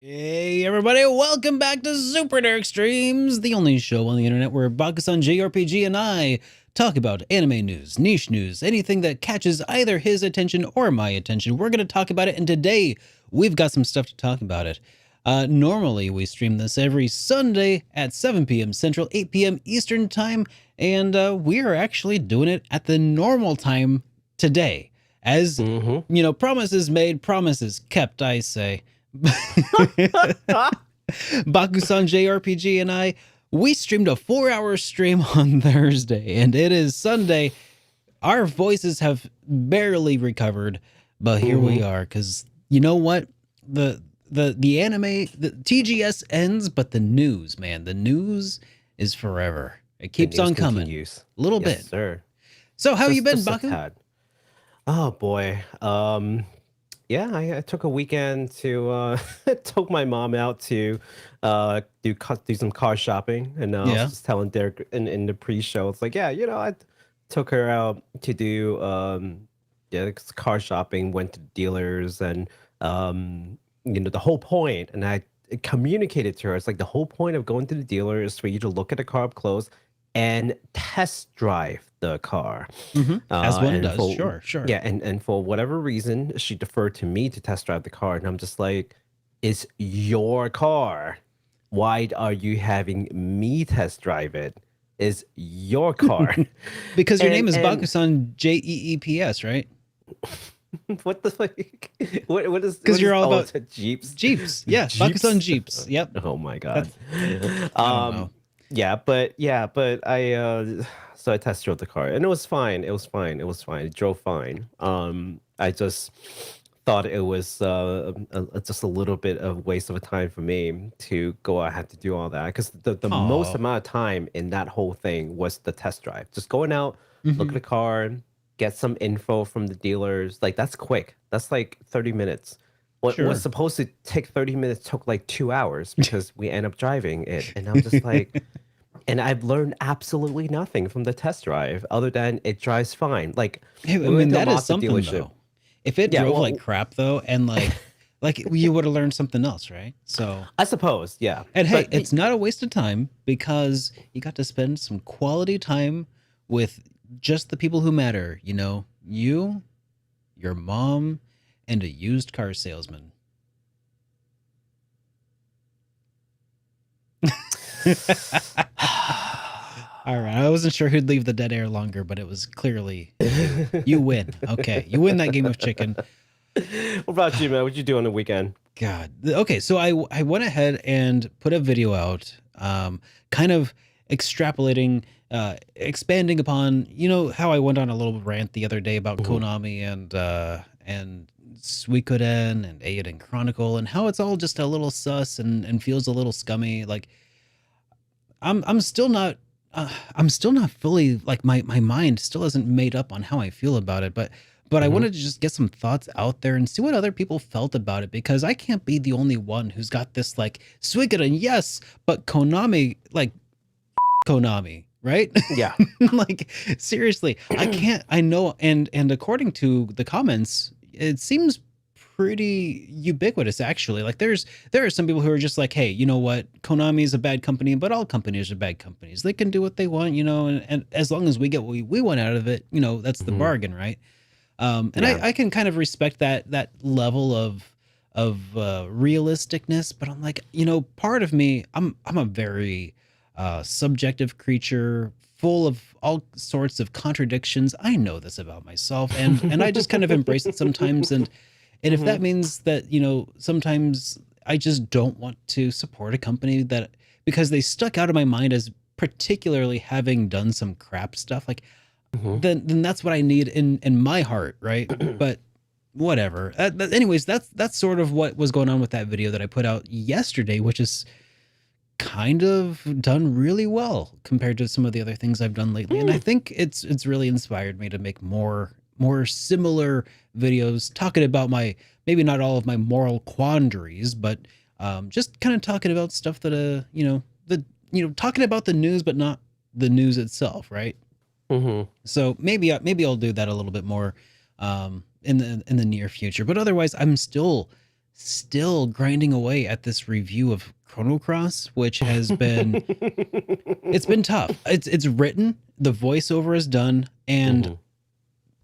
Hey everybody, welcome back to Super Nerd Streams, the only show on the internet where Bakusan JRPG and I talk about anime news, niche news, anything that catches either his attention or my attention. We're going to talk about it, and today we've got some stuff to talk about it. Normally we stream this every Sunday at 7 p.m. Central, 8 p.m. Eastern Time, and we are actually doing it at the normal time today. As, you know, promises made, promises kept, I say. Bakusan JRPG and we streamed a 4-hour stream on Thursday, and it is Sunday. Our voices have barely recovered, but here we are, because you know what? The anime, the TGS ends, but the news, man, the news is forever. It keeps on coming. A little bit. Sir. So how you been, Baku? Oh boy. Yeah, I took a weekend to took my mom out to do some car shopping, and I was just telling Derek in the pre-show, it's like, yeah, you know, I took her out to do car shopping, went to dealers, and you know, the whole point, and I communicated to her, it's like the whole point of going to the dealer is for you to look at the car up close and test drive the car. As one does. Sure. Yeah, and for whatever reason, she deferred to me to test drive the car, and I'm just like, it's your car. Why are you having me test drive it? It's your car. Because your name is BakusanJEEPs, right? What the fuck? What is? Because you're all about Jeeps. Jeeps. Yeah, BakusanJEEPs. Yep. Oh my god. Yeah, but I so I test drove the car, and it was fine. It drove fine. I just thought it was just a little bit of waste of a time for me to go. I had to do all that because the most amount of time in that whole thing was the test drive. Just going out, look at the car, get some info from the dealers. Like, that's quick. That's like 30 minutes. What was supposed to take 30 minutes took like 2 hours because we end up driving it. And I'm just like, and I've learned absolutely nothing from the test drive other than it drives fine. Like, hey, I mean, that is something though. If it drove like crap though, and like you would have learned something else, right? So I suppose, yeah. And hey, it's not a waste of time because you got to spend some quality time with just the people who matter. You know, you, your mom, and a used car salesman. All right, I wasn't sure who'd leave the dead air longer, but it was clearly you win. Okay, you win that game of chicken. What about you, man? What'd you do on the weekend? God. Okay, so I went ahead and put a video out, kind of extrapolating, expanding upon, you know, how I went on a little rant the other day about Konami and Suikoden and Eiyuden Chronicle, and how it's all just a little sus and feels a little scummy. Like, I'm still not fully, like, my mind still isn't made up on how I feel about it, but I wanted to just get some thoughts out there and see what other people felt about it, because I can't be the only one who's got this, like, Suikoden, yes, but Konami, like, Konami, right? Yeah. Like, seriously, I know, and according to the comments, it seems pretty ubiquitous, actually. Like, there are some people who are just like, hey, you know what, Konami is a bad company, but all companies are bad companies. They can do what they want, you know, and as long as we get what we want out of it, you know, that's the bargain, right? And I can kind of respect that level of realisticness, but I'm like, you know, part of me, I'm a very subjective creature, full of all sorts of contradictions. I know this about myself, and I just kind of embrace it sometimes. And if that means that, you know, sometimes I just don't want to support a company that, because they stuck out of my mind as particularly having done some crap stuff, like, then that's what I need in my heart, right? But whatever. Anyways, that's sort of what was going on with that video that I put out yesterday, which is kind of done really well compared to some of the other things I've done lately. And I think it's really inspired me to make more similar videos, talking about maybe not all of my moral quandaries, but just kind of talking about stuff that talking about the news, but not the news itself, right? So maybe I'll do that a little bit more in the near future. But otherwise, I'm still still grinding away at this review of Chrono Cross, which has been it's been tough. It's written, the voiceover is done, and Mhm.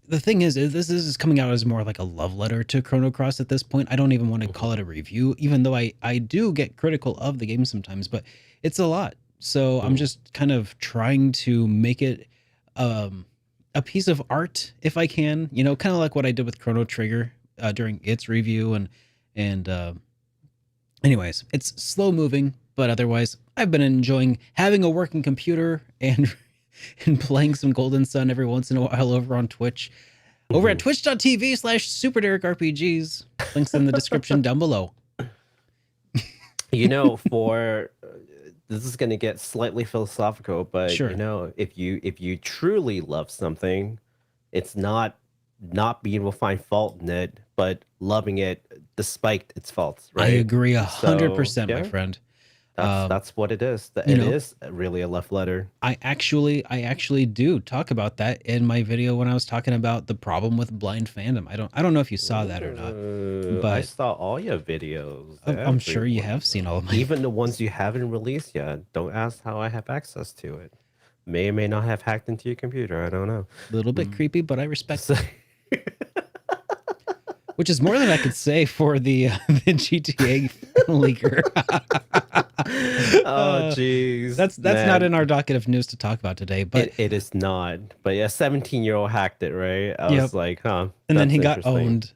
the thing is this is coming out as more like a love letter to Chrono Cross at this point. I don't even want to Mhm. call it a review, even though I do get critical of the game sometimes, but it's a lot. So I'm Mhm. just kind of trying to make it um, a piece of art if I can, kind of like what I did with Chrono Trigger during its review. And anyways, it's slow moving, but otherwise I've been enjoying having a working computer and and playing some Golden Sun every once in a while over on Twitch. Over at Mhm. twitch.tv/SuperDerekRPGs. Links in the description down below. For this is going to get slightly philosophical, but Sure. if you truly love something, it's not being able to find fault in it, but loving it despite its faults, I right? agree So 100%, my yeah, friend. that's Um, that's what it is. you It know, is really a love letter. I actually do talk about that in my video when I was talking about the problem with blind fandom. I don't know if you saw that or not, I but saw all your videos, I'm sure you everyone, have seen all of my even the ones you haven't released yet. Don't ask how I have access to it. May or may not have hacked into your computer. I don't know. little bit Mm. creepy, but I respect So- it. Which is more than I could say for the the GTA leaker. oh, uh, jeez, that's not man. in our docket of news to talk about today, but It is not. But yeah, 17-year-old hacked it, right? I yep. was like, huh, And then that's he got interesting. owned.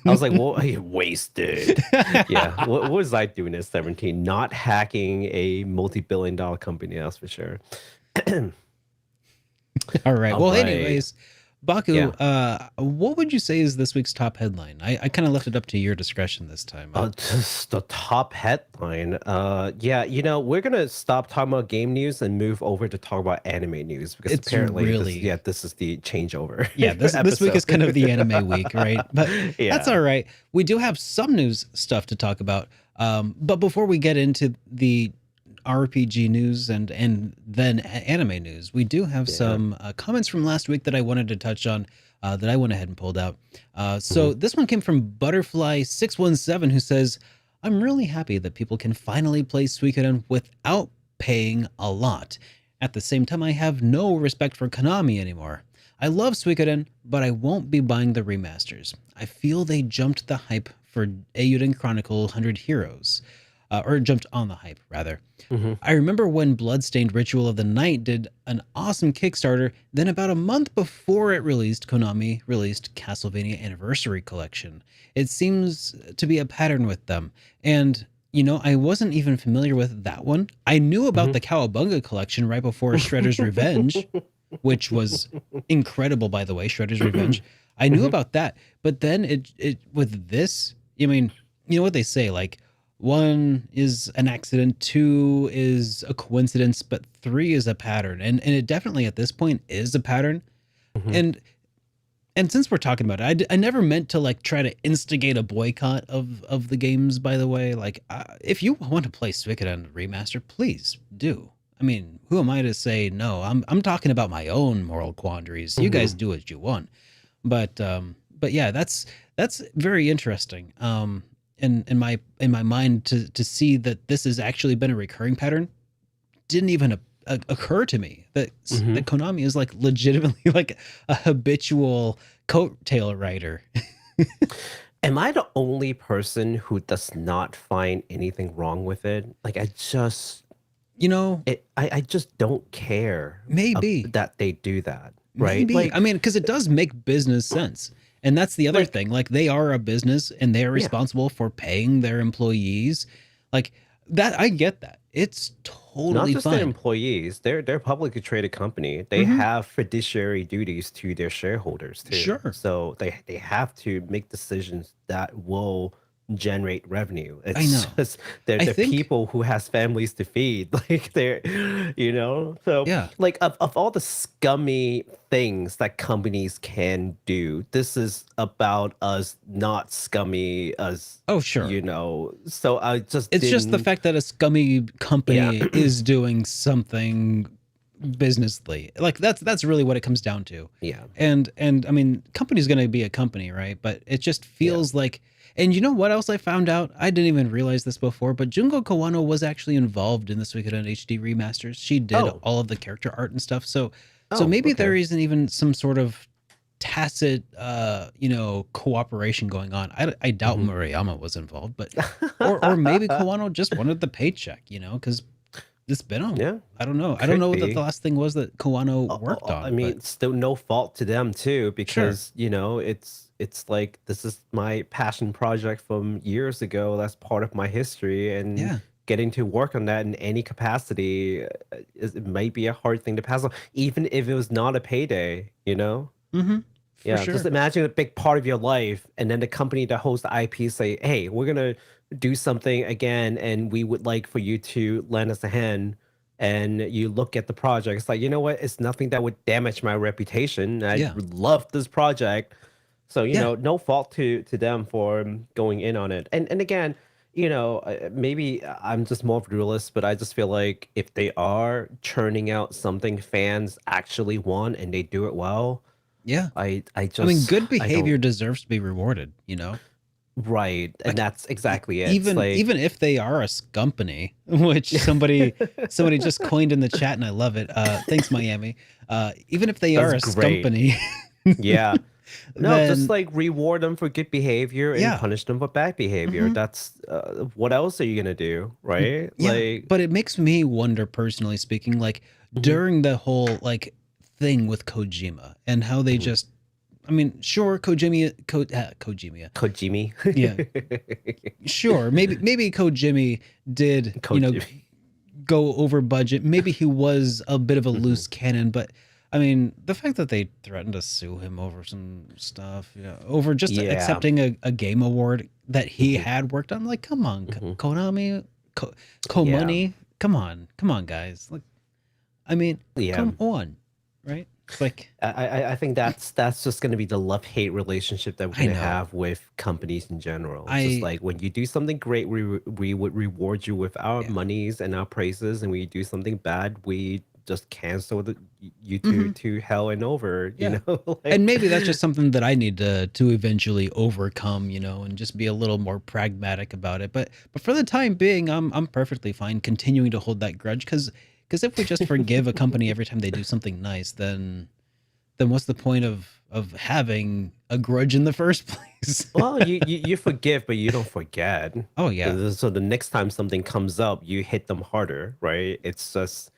I was like, well, he wasted. Yeah, what was I doing at 17? Not hacking a multi-billion-dollar company, that's for sure. All right. All Well, right. anyways, Baku, Yeah. what would you say is this week's top headline? I kind of left it up to your discretion this time. Just the top headline. Yeah, we're gonna stop talking about game news and move over to talk about anime news because It's apparently really this is the changeover yeah, this week episode. is kind of the anime week, right? But that's Yeah. all right. We do have some news stuff to talk about. But before we get into the RPG news and then anime news, we do have Yeah. some comments from last week that I wanted to touch on that I went ahead and pulled out. Hmm. So this one came from Butterfly617 who says, "I'm really happy that people can finally play Suikoden without paying a lot. At the same time, I have no respect for Konami anymore. I love Suikoden, but I won't be buying the remasters. I feel they jumped the hype for Eiyuden Chronicle 100 Heroes, or jumped on the hype, rather. Hmm. I remember when Bloodstained Ritual of the Night did an awesome Kickstarter, then about a month before it released, Konami released Castlevania Anniversary Collection. It seems to be a pattern with them, and I wasn't even familiar with that one. I knew about Hmm. the Cowabunga collection right before Shredder's Revenge, which was incredible, by the way. Shredder's Revenge. I knew Hmm. about that, but then it with this, I mean, you know what they say, like one is an accident, two is a coincidence, but three is a pattern, and it definitely at this point is a pattern. Hmm. And and since we're talking about it, I never meant to like try to instigate a boycott of the games. By the way, like if you want to play Suikoden remaster, please do. I mean, who am I to say no? I'm talking about my own moral quandaries. You guys Hmm. do what you want, but yeah, that's very interesting. In my mind to see that this has actually been a recurring pattern didn't even occur to me that Hmm. that Konami is like legitimately like a habitual coattail rider. Am I the only person who does not find anything wrong with it? Like You know, I just don't care maybe, that they do that, right? maybe. I mean, because it does make business sense. And that's the other Like thing. Like they are a business and they are yeah, responsible for paying their employees. Like that, I get that. It's not totally just their fine. employees. They're a publicly traded company. They Hmm. have fiduciary duties to their shareholders too. Sure. So they have to make decisions that will generate revenue. I It's know. just they're I think, people who has families to feed. Like they're so yeah. like of all the scummy things that companies can do, this is about us not scummy as Oh, sure. So I just It's just the didn't. fact that a scummy Yeah. company is doing something businessly. Like that's really what it comes down to. Yeah. And I mean, company's going to be a company, right? But it just Yeah. feels like, and you know what else I found out? I didn't even realize this before, but Junko Kawano was actually involved in the Suikoden HD remasters. She did Oh. all of the character art and stuff. So Oh, maybe there okay. isn't even some sort of tacit cooperation going on. I doubt Hmm. Murayama was involved, but or maybe Kawano just wanted the paycheck, because it's been on. Yeah, I don't know. I don't could know what the be. last thing was that Kawano worked I on, but mean, still no fault to them too, sure. because it's like this is my passion project from years ago. That's part of my history, and Yeah. getting to work on that in any capacity, it might be a hard thing to pass on, even if it was not a payday. Mm-hmm. For Yeah, just sure. imagine a big part of your life, and then the company that hosts the IP say, "Hey, we're gonna do something again, and we would like for you to lend us a hand." And you look at the project, it's like, you know what? It's nothing that would damage my reputation. I Yeah. love this project, so Yeah. no fault to them for going in on it. And again, maybe I'm just more of a realist, but I just feel like if they are churning out something fans actually want and they do it well, Yeah. I I mean, just good I don't. behavior deserves to be rewarded. Right, and Like that's exactly it. It's even like even if they are a scumpany, which somebody just coined in the chat and I love it. Thanks, Miami. Even if they that's are a great. scumpany, Yeah. No, just then like reward them for good behavior and yeah. punish them for bad behavior. Hmm. That's what else are you gonna do, right? Yeah. Like, But it makes me wonder, personally speaking, like mhm, during the whole like thing with Kojima and how they mhm. just, I mean, sure, Kojima, Kojimi. yeah, sure, maybe Kojima did, Kojimi. go over budget. Maybe he was a bit of a Mhm. loose cannon, but I mean, the fact that they threatened to sue him over some stuff, over just Yeah. accepting a game award that he Mhm, had worked on, like, come on, mhm. Konami, Yeah. Money, come on, guys. Like, I mean, Yeah. come on, right? It's like, I think that's just going to be the love-hate relationship that we're I going to know, have with companies in general. It's just I like when you do something great, we would reward you with our yeah, monies and our praises, and when you do something bad, we just cancel you hmm to hell and over. yeah. And Like, maybe that's just something that I need to eventually overcome, and just be a little more pragmatic about it. But for the time being, I'm perfectly fine continuing to hold that grudge because if we just forgive a company every time they do something nice, then what's the point of having a grudge in the first place? well, you forgive, but you don't forget. Oh yeah, So the next time something comes up, you hit them harder, right? It's just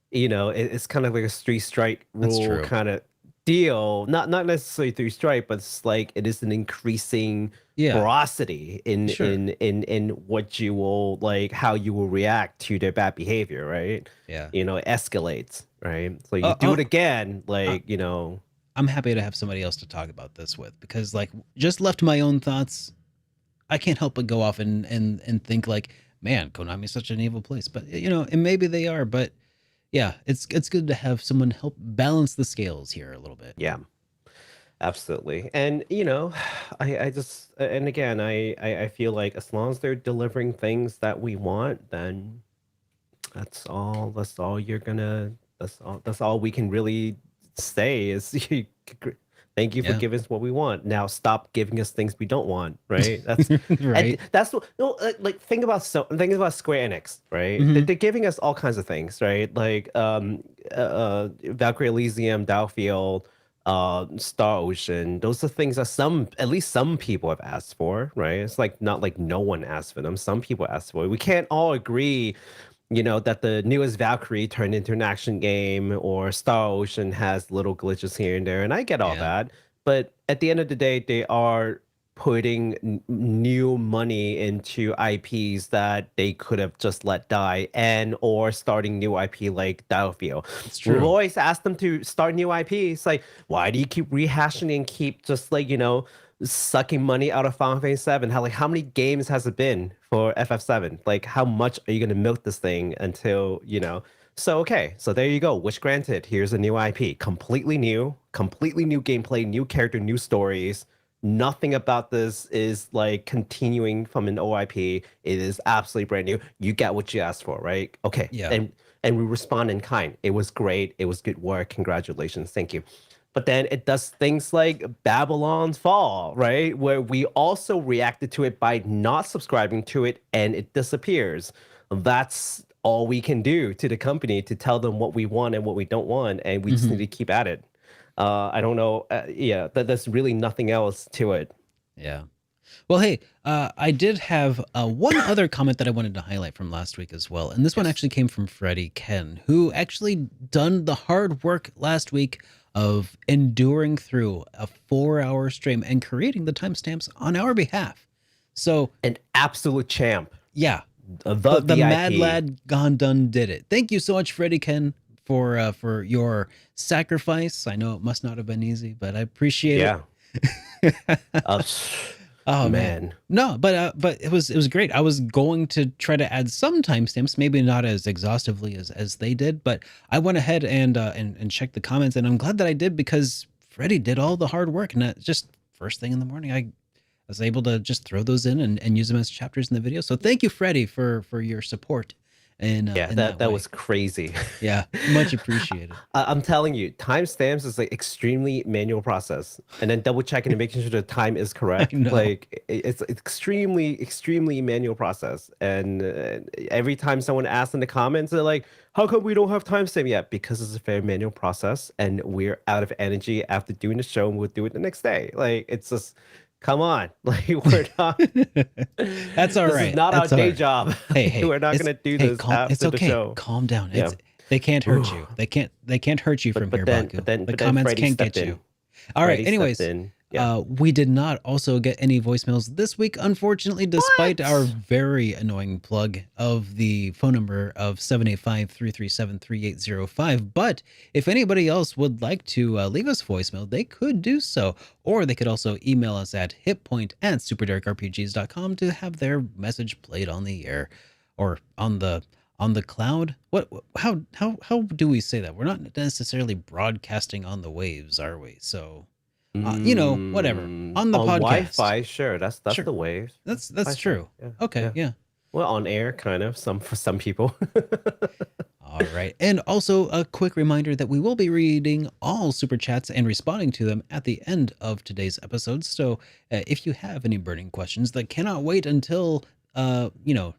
it's kind of like a three strike that's rule true. kind of deal. Not necessarily three strike, but it's like it is an increasing Yeah, ferocity in sure. what you will like how you will react to their bad behavior, right? Yeah. It escalates, right? So you Uh, do uh, it again, uh, like I'm happy to have somebody else to talk about this with because like just left to my own thoughts, I can't help but go off and think like, man, Konami's such an evil place. But and maybe they are, but yeah, it's good to have someone help balance the scales here a little bit. yeah, absolutely. And I just and again I feel like as long as they're delivering things that we want, then that's all you're gonna that's all we can really say is thank you for Yeah. giving us what we want. Now stop giving us things we don't want, right? That's and Right. that's what no like think about Square Enix, right? They're, Hmm. they're giving us all kinds of things, right? Like Valkyrie Elysium, Dowfield, Star Ocean. Those are things that at least some people have asked for, right? It's like not like no one asked for them. Some people asked for it. We can't all agree that the newest Valkyrie turned into an action game or Star Ocean has little glitches here and there, and I get all Yeah. that. But at the end of the day, they are putting new money into IPs that they could have just let die and or starting new IP like Battlefield. It's We've true. always asked them to start new IPs. Like, why do you keep rehashing and keep just like, sucking money out of Final Fantasy 7? How many games has it been for FF7? Like how much are you gonna milk this thing until So okay, so there you go. Which granted, here's a new IP, completely new gameplay, new character, new stories. Nothing about this is like continuing from an OIP. It is absolutely brand new. You get what you asked for, right? Okay. Yeah. And we respond in kind. It was great. It was good work. Congratulations. Thank you. But then it does things like Babylon's Fall, right? Where we also reacted to it by not subscribing to it and it disappears. That's all we can do to the company to tell them what we want and what we don't want. And we just need Hmm. to keep at it. I don't know. Yeah, there's really nothing else to it. Yeah. Well, hey, I did have one other comment that I wanted to highlight from last week as well. And this one Yes. actually came from FreddyKen, who actually done the hard work last week of enduring through a 4-hour stream and creating the timestamps on our behalf. So, An absolute champ. yeah, The the mad VIP. lad gone done did it. Thank you so much, FreddyKen, for your sacrifice. I know it must not have been easy, but I appreciate Yeah. it. Uh, Oh man. man. No, but it was great. I was going to try to add some timestamps, maybe not as exhaustively as they did, but I went ahead and checked the comments, and I'm glad that I did because Freddie did all the hard work, and that just first thing in the morning I was able to just throw those in and use them as chapters in the video. So thank you, Freddie, for your support Yeah, in that that way. was crazy. Yeah, much appreciated. I'm telling you, timestamps is like extremely manual process, and then double checking and making sure the time is I correct. know. Like it's extremely manual process. And every time someone asks in the comments, they're like, "How come we don't have timestamp yet?" Because it's a very manual process, and we're out of energy after doing the show, and we'll do it the next day. Like it's just, come on, like we're not. That's all This right. is not our That's all day right. job. Hey, We're not it's gonna do hey, this calm. It's after the okay. show. Calm down. Yeah. They can't hurt you. They can't hurt you from here, Baku. The But then comments Freddie can't get stepped in. you. All right. Freddie stepped Anyways, in. Yeah. we did not also get any voicemails this week, unfortunately, despite our What? very annoying plug of the phone number of 785-337-3805. But if anybody else would like to leave us voicemail, they could do so. Or they could also email us at hitpoint@superdarkrpgs.com to have their message played on the air or on the cloud. How do we say that? We're not necessarily broadcasting on the waves, are we? So whatever. On the On podcast. Wi-Fi, sure. That's Sure. the wave. That's Wi-Fi, true. Yeah. Okay, Yeah. yeah. Well, on air, kind of. For some people. All right. And also a quick reminder that we will be reading all super chats and responding to them at the end of today's episode. So if you have any burning questions that cannot wait until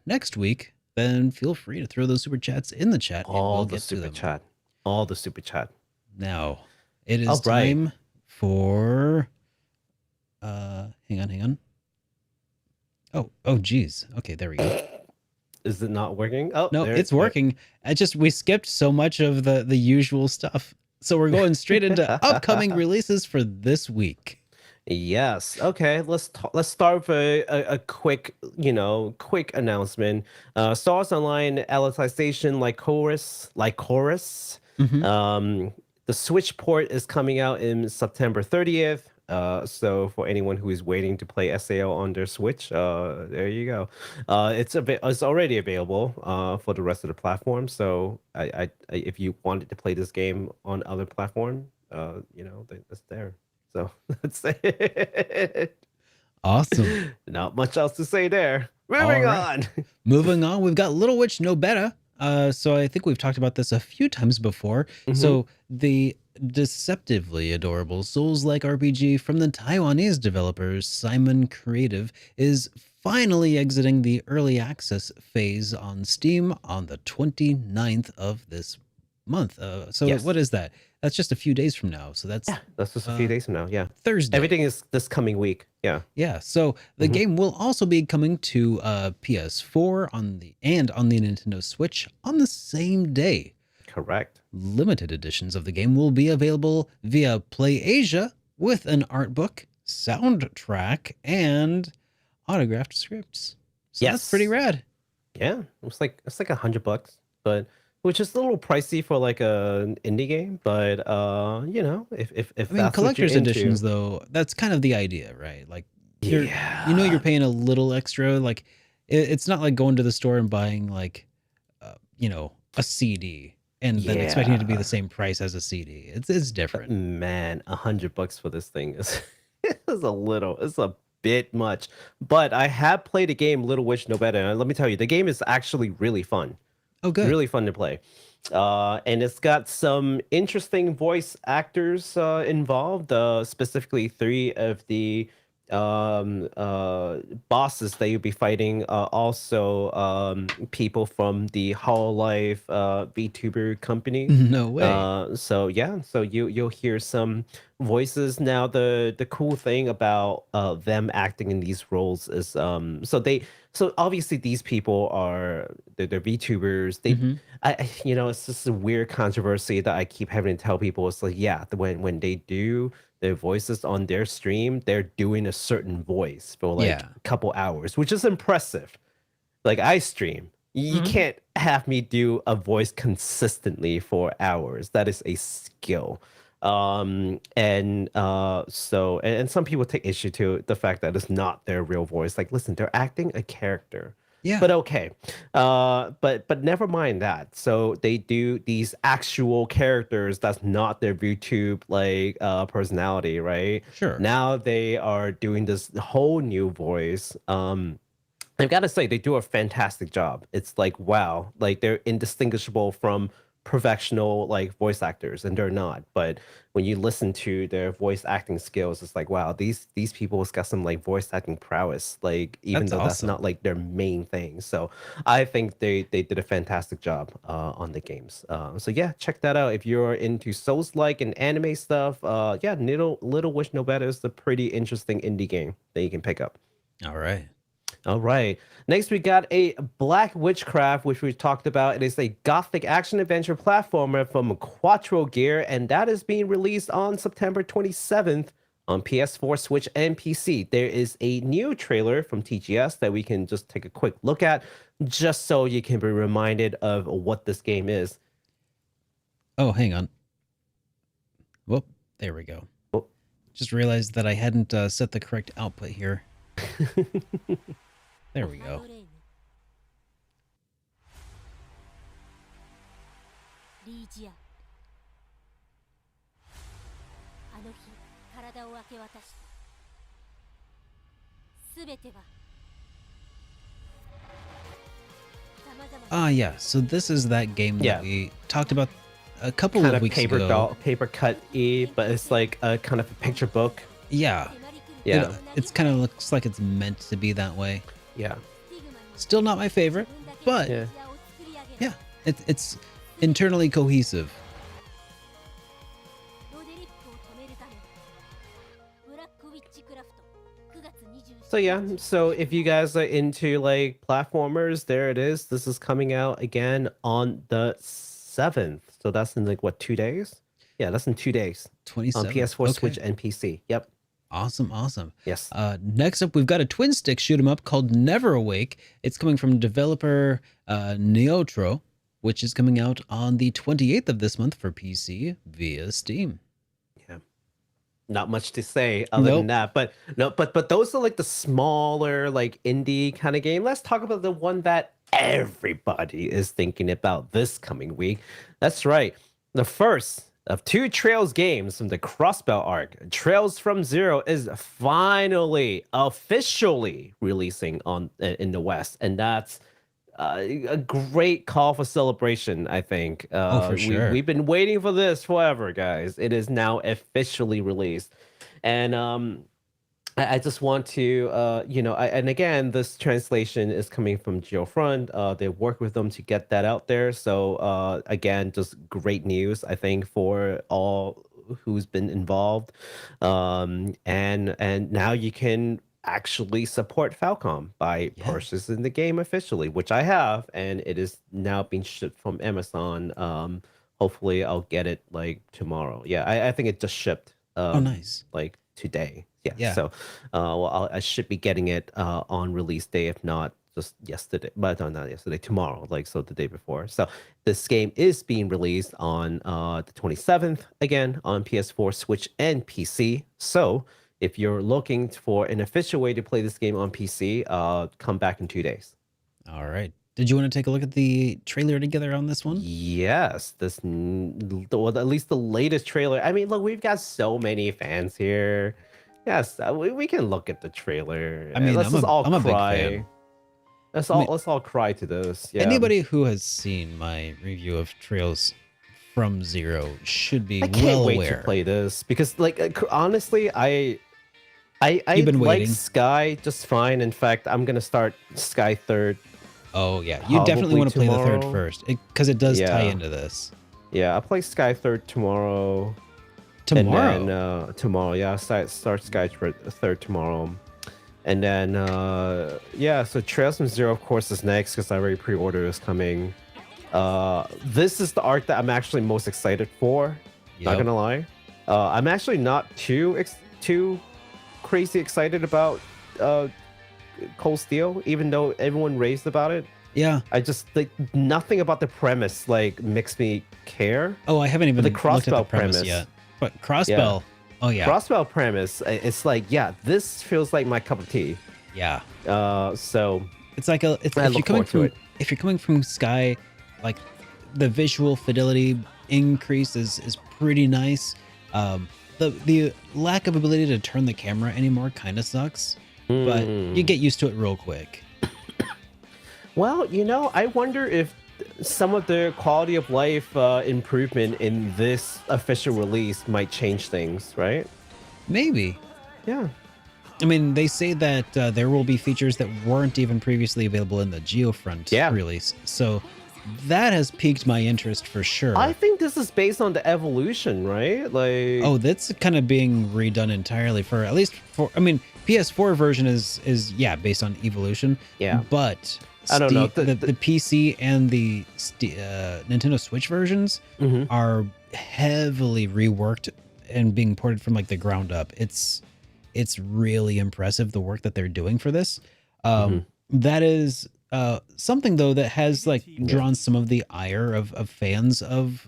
next week, then feel free to throw those super chats in the chat and All we'll the get to super them. chat. All the super chat. Now, it is All right. time for hang on. Oh geez. Okay, there we go. Is it not working? Oh, No, there, it's working. We skipped so much of the usual stuff. So we're going straight into upcoming releases for this week. Yes. Okay. Let's start with a quick, quick announcement. Star Wars Online Alicization Lycoris. Mhm. The Switch port is coming out in September 30th. So for anyone who is waiting to play SAO on their Switch, there you go. It's already available for the rest of the platform. So if you wanted to play this game on other platform, it's there. So that's it. Awesome. Not much else to say there. Moving on. Moving on, we've got Little Witch Nobeta. So I think we've talked about this a few times before. So the deceptively adorable Souls-like RPG from the Taiwanese developers Simon Creative is finally exiting the early access phase on Steam on the 29th of this month. So Yes. what is that? That's just a few days from now. So that's That's just a few days from now. Yeah. Thursday. Everything is this coming week. Yeah. Yeah, so the game will also be coming to PS4 on the Nintendo Switch on the same day. Correct. Limited editions of the game will be available via PlayAsia with an art book, soundtrack, and autographed scripts. So that's Yes. pretty rad. Yeah. It's like $100, but which is a little pricey for like an indie game. But if I mean, that's collector's what you're editions into, though, that's kind of the idea, right? Like you're yeah. you're paying a little extra. Like it's not like going to the store and buying like a CD and then expecting it to be the same price as a CD. It's different. Man, $100 for this thing is It's a bit much. But I have played a game, Little Witch Nobeta, and let me tell you, the game is actually really fun. Oh, good. Really fun to play. And it's got some interesting voice actors involved, specifically three of the bosses that you'll be fighting, also people from the Hololive VTuber company. No way. So yeah, so you'll hear some voices. Now the cool thing about them acting in these roles is so obviously these people are they're VTubers. Hmm. It's just a weird controversy that I keep having to tell people. It's like, yeah, when they do their voices on their stream, they're doing a certain voice for like Yeah. a couple hours, which is impressive. Like I stream. You Mhm. can't have me do a voice consistently for hours. That is a skill. And some people take issue to the fact that it's not their real voice. Like, listen, they're acting a character. Yeah. But okay. But never mind that. So they do these actual characters that's not their YouTube like personality, right? Sure. Now they are doing this whole new voice. I've got to say, they do a fantastic job. It's like, wow, like they're indistinguishable from professional like voice actors, and they're not. But when you listen to their voice acting skills, it's like, wow, these people has got some like voice acting prowess, like even That's though that's awesome. not like their main thing. So I think they did a fantastic job on the games. So yeah, check that out if you're into Souls-like and anime stuff. Yeah, Little Witch Nobeta is a pretty interesting indie game that you can pick up. All right. All right. Next, we got a Black Witchcraft, which we talked about. It is a gothic action adventure platformer from Quattro Gear, and that is being released on September 27th on PS4, Switch, and PC. There is a new trailer from TGS that we can just take a quick look at, just so you can be reminded of what this game is. Oh, hang on. Whoop. There we go. Oh. Just realized that I hadn't set the correct output here. There we go. Ah, yeah. So this is that game Yeah. that we talked about a couple Kind of of weeks ago. paper cut but it's like a kind of a picture book. Yeah. Yeah. It's kind of looks like it's meant to be that way. Yeah. Still not my favorite, but Yeah. yeah, it's internally cohesive. So yeah, so if you guys are into like platformers, there it is. This is coming out again on the 7th. So that's in like what, 2 days? Yeah, that's in 2 days. On 27. PS4, Okay. Switch, and PC. Yep. Awesome. Yes. Next up, we've got a twin stick shoot 'em up called NeverAwake. It's coming from developer Neotro, which is coming out on the 28th of this month for PC via Steam. Yeah. Not much to say other than that. But no, but those are like the smaller, like indie kind of game. Let's talk about the one that everybody is thinking about this coming week. That's right. The first of two Trails games from the Crossbell arc, Trails from Zero, is finally officially releasing on in the West, and that's a great call for celebration. I think. For sure. We've been waiting for this forever, guys. It is now officially released, and I just want to, and again, this translation is coming from Geofront. They work with them to get that out there. So again, just great news, I think, for all who's been involved. And now you can actually support Falcom by purchasing the game officially, which I have, and it is now being shipped from Amazon. Hopefully, I'll get it like tomorrow. Yeah, I think it just shipped. Nice. Like today. Yeah. So, I should be getting it on release day, if not just yesterday. But no, not yesterday. Tomorrow, like so, the day before. So, this game is being released on the 27th again on PS4, Switch, and PC. So, if you're looking for an official way to play this game on PC, come back in 2 days. All right. Did you want to take a look at the trailer together on this one? Yes, well, at least the latest trailer. I mean, look, we've got so many fans here. Yes, we can look at the trailer. I mean, Let's just all I'm a big cry. fan. I mean, Let's all cry to this. Yeah. anybody who has seen my review of Trails from Zero should be I can't well wait aware. to play this because, like, honestly, I You've been like waiting. Sky just fine. In fact, I'm gonna start Sky third. Oh yeah, you definitely Probably want to play the third tomorrow. first because it does tie Yeah. into this. Yeah, I'll play Sky third tomorrow. Tomorrow. And then tomorrow, yeah, start Sky third tomorrow. And then yeah, so Trails from Zero, of course, is next because I already pre-ordered is coming. This is the arc that I'm actually most excited for. Not Yep. gonna lie. I'm actually not too crazy excited about Cold Steel, even though everyone raved about it. Yeah. I just like nothing about the premise like makes me care. Oh, I haven't even The looked at the crossbow premise premise. yet. But Crossbell. Oh yeah. Crossbow premise, it's like, yeah, this feels like my cup of tea. Yeah. So It's like if I you're look coming forward to from it. if you're coming from Sky, like the visual fidelity increase is pretty nice. The lack of ability to turn the camera anymore kind of sucks, but you get used to it real quick. Well, you know, I wonder if some of the quality of life improvement in this official release might change things, right? Maybe. Yeah. I mean, they say that there will be features that weren't even previously available in the Geofront release, so that has piqued my interest for sure. I think this is based on the evolution, right? Like, oh, that's kind of being redone entirely for at least for. I mean, PS4 version is yeah based on evolution. Yeah. But I don't know. The PC and the Nintendo Switch versions are heavily reworked and being ported from like the ground up. It's really impressive the work that they're doing for this. That is something though that has like drawn some of the ire of fans of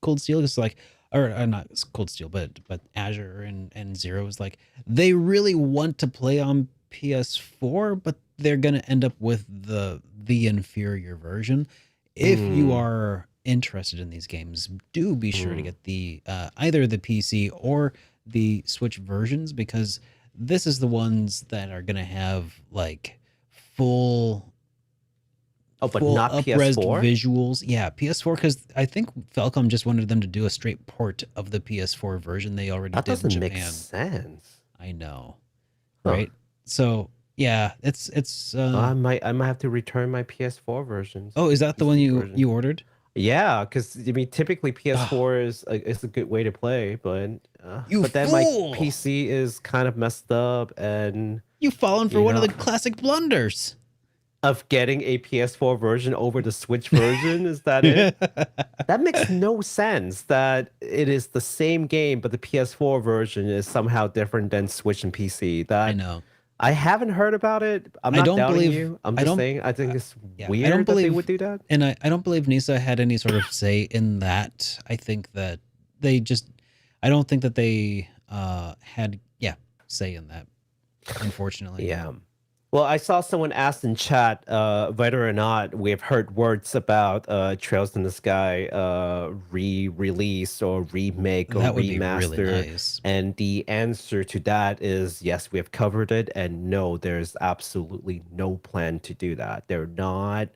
Cold Steel. It's like, or not Cold Steel, but Azure and Zero is like they really want to play on PS4, but they're gonna end up with the inferior version. If you are interested in these games, do be sure to get the either the PC or the Switch versions, because this is the ones that are gonna have like full but not up-res PS4? visuals. Yeah, PS4, because I think Falcom just wanted them to do a straight port of the PS4 version they already That did in doesn't Japan. make sense. I know, Huh. right? So yeah, it's I might have to return my PS4 versions. oh, is that the one version. you ordered? Yeah, because I mean, typically PS4 is a good way to play, but You then fool! my PC is kind of messed up, and You've fallen for You one of know. the classic blunders. of getting a PS4 version over the Switch version, is that it? That makes no sense. That it is the same game, but the PS4 version is somehow different than Switch and PC. That I know. I haven't heard about it. I'm I not don't doubting believe- you. I'm I just don't- saying. I think it's yeah, I weird don't that they believe- would do that. And I don't believe Nisa had any sort of say in that. I think that they just, I don't think that they had, say in that, unfortunately. Yeah. Well, I saw someone ask in chat whether or not we've heard words about Trails in the Sky re-release or remake or That would be remaster. really nice. And the answer to that is yes, we have covered it, and no, there's absolutely no plan to do that. They're not,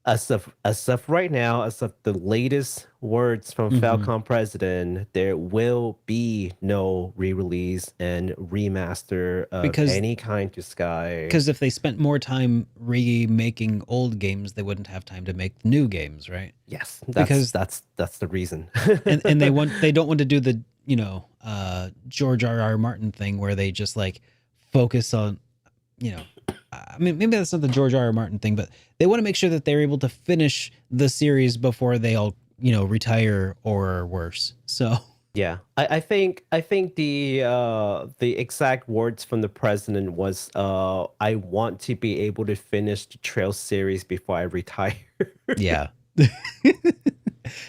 as of right now, as of the latest words from Falcom president, there will be no re-release and remaster of Because- any kind to Sky. Because if they spent more time remaking old games, they wouldn't have time to make new games, right? Yes, because- that's the reason. And they don't want to do the George R.R. Martin thing where they just like focus on, I mean, maybe that's not the George R.R. Martin thing, but they want to make sure that they're able to finish the series before they all, retire or worse. So Yeah, I think the exact words from the president was I want to be able to finish the Trail series before I retire. yeah,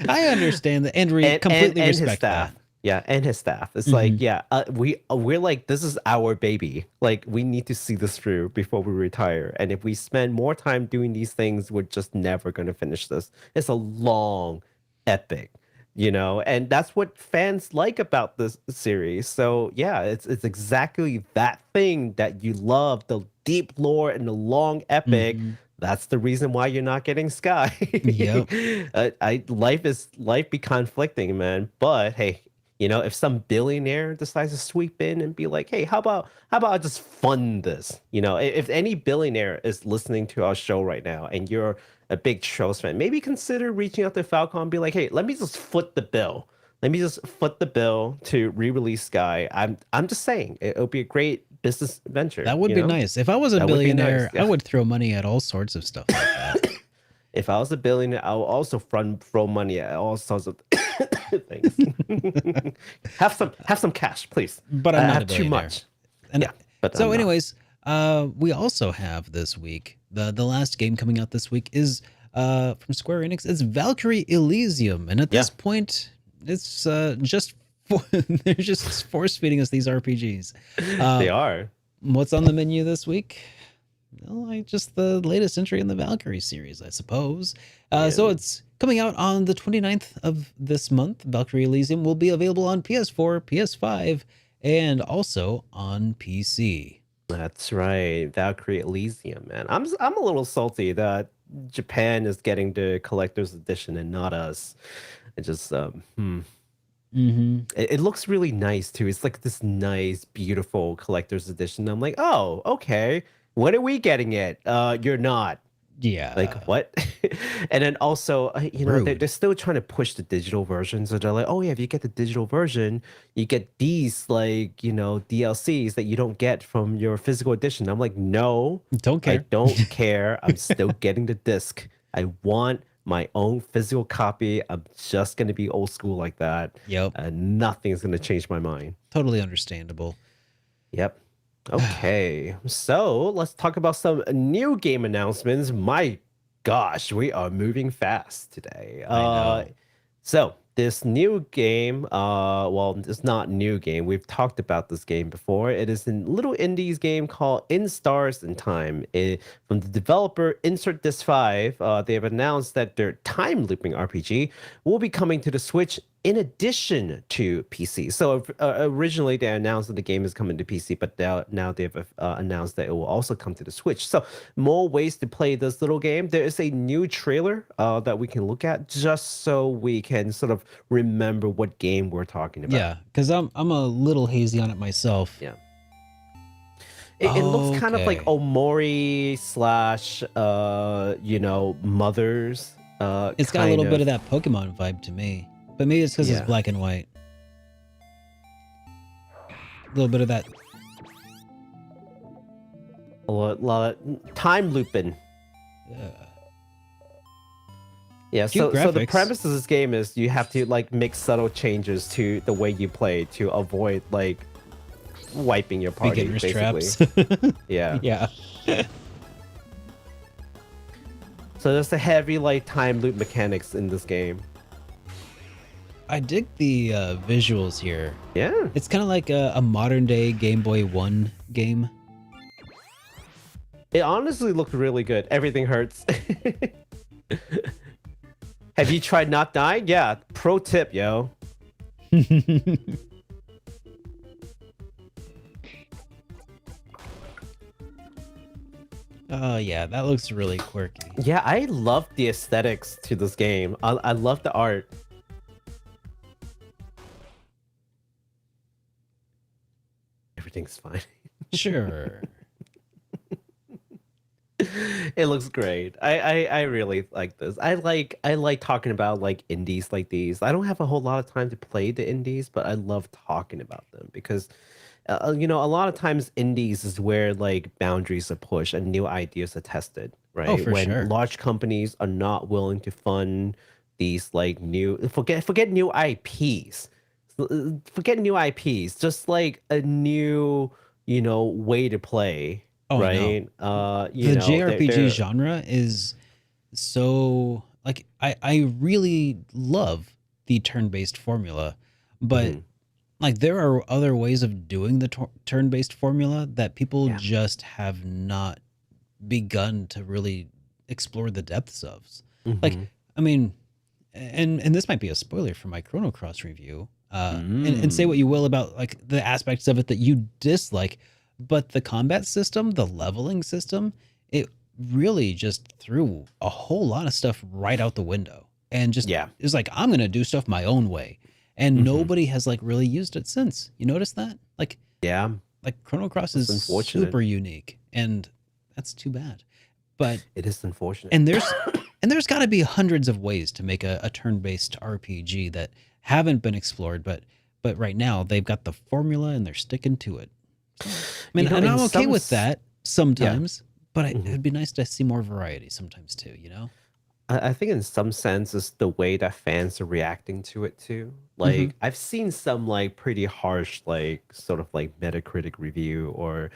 I understand that, and completely and his respect staff. that. Yeah, and his staff. It's like, yeah, we're like, this is our baby. Like, we need to see this through before we retire. And if we spend more time doing these things, we're just never going to finish this. It's a long, epic and that's what fans like about this series. So yeah, it's exactly that thing that you love, the deep lore and the long epic. Hmm. That's the reason why you're not getting Sky. Yep. Life be conflicting, man. But hey, if some billionaire decides to sweep in and be like, hey, how about I just fund this? If any billionaire is listening to our show right now and you're a big Trolls fan, maybe consider reaching out to Falcon and be like, hey, let me just foot the bill. Let me just foot the bill to re-release Sky. I'm just saying it'll be a great business venture. That would be nice. If I was a That would be nice. billionaire, I would throw money at all sorts of stuff like that. If I was a billionaire, I would also throw money at all sorts of things. have some cash, please. But I'm I not have a too billionaire. much. And Yeah, but so I'm not. anyways, we also have this week, the last game coming out this week is from Square Enix. It's Valkyrie Elysium. And at this point, it's just they're just force feeding us these RPGs. They are. What's on the menu this week? Well, just the latest entry in the Valkyrie series, I suppose. So it's coming out on the 29th of this month. Valkyrie Elysium will be available on PS4, PS5, and also on PC. That's right, Valkyrie Elysium, man. I'm a little salty that Japan is getting the collector's edition and not us. It just it looks really nice too. It's like this nice, beautiful collector's edition. I'm like, oh, okay. When are we getting it? You're not. Yeah. Like what? And then also, they're still trying to push the digital version. So they're like, oh yeah, if you get the digital version, you get these like DLCs that you don't get from your physical edition. I'm like, no, Don't care. I don't care. I'm still getting the disc. I want my own physical copy. I'm just gonna be old school like that. Yep. And nothing's gonna change my mind. Totally understandable. Yep. Okay, so let's talk about some new game announcements. My gosh, we are moving fast today. I know. So this new game, well, it's not new game. We've talked about this game before. It is a little indies game called In Stars in Time. From the developer Insert This 5, they have announced that their time looping RPG will be coming to the Switch in addition to PC. So originally they announced that the game is coming to PC, but now they've announced that it will also come to the Switch. So more ways to play this little game. There is a new trailer that we can look at just so we can sort of remember what game we're talking about. Yeah, because I'm a little hazy on it myself. Yeah. It looks kind of like Okay. Omori slash, Mothers. It's got a little bit of that Pokemon vibe to me. But maybe it's because it's Yeah. black and white. A little bit of that. a lot of time looping. Yeah, Cute so the graphics. premise of this game is you have to like make subtle changes to the way you play to avoid like wiping your party, Beginner's basically. traps. Yeah. Yeah. So there's a heavy like time loop mechanics in this game. I dig the visuals here. Yeah. It's kind of like a modern day Game Boy 1 game. It honestly looked really good. Everything hurts. Have you tried not dying? Yeah. Pro tip, yo. Oh yeah, that looks really quirky. Yeah, I love the aesthetics to this game. I love the art. Everything's fine. Sure. It looks great. I really like this. I like talking about like indies like these. I don't have a whole lot of time to play the indies, but I love talking about them because a lot of times indies is where like boundaries are pushed and new ideas are tested, right? Oh, for when sure. large companies are not willing to fund these like new forget new IPs. Forget new IPs, just like a new, way to play. Oh, no. Right. The JRPG genre is so like I really love the turn-based formula, but like there are other ways of doing the turn-based formula that people just have not begun to really explore the depths of. Like, I mean, and this might be a spoiler for my Chrono Cross review. And say what Mm. you will about like the aspects of it that you dislike, but the combat system, the leveling system, it really just threw a whole lot of stuff right out the window, and just Yeah. is like, I'm gonna do stuff my own way, and Hmm. nobody has like really used it since. You notice that? Yeah. Like Chrono Cross That's is unfortunate. super unique, and that's too bad. But It is unfortunate. and there's and there's got to be hundreds of ways to make a turn-based RPG that haven't been explored, but right now they've got the formula and they're sticking to it. So, I mean, and In I'm okay some, with that yeah. sometimes, but Mhm. it'd be nice to see more variety sometimes too, you know? I think in some sense it's the way that fans are reacting to it too. Mm-hmm. Like I've seen some like pretty harsh, like sort of like Metacritic review, or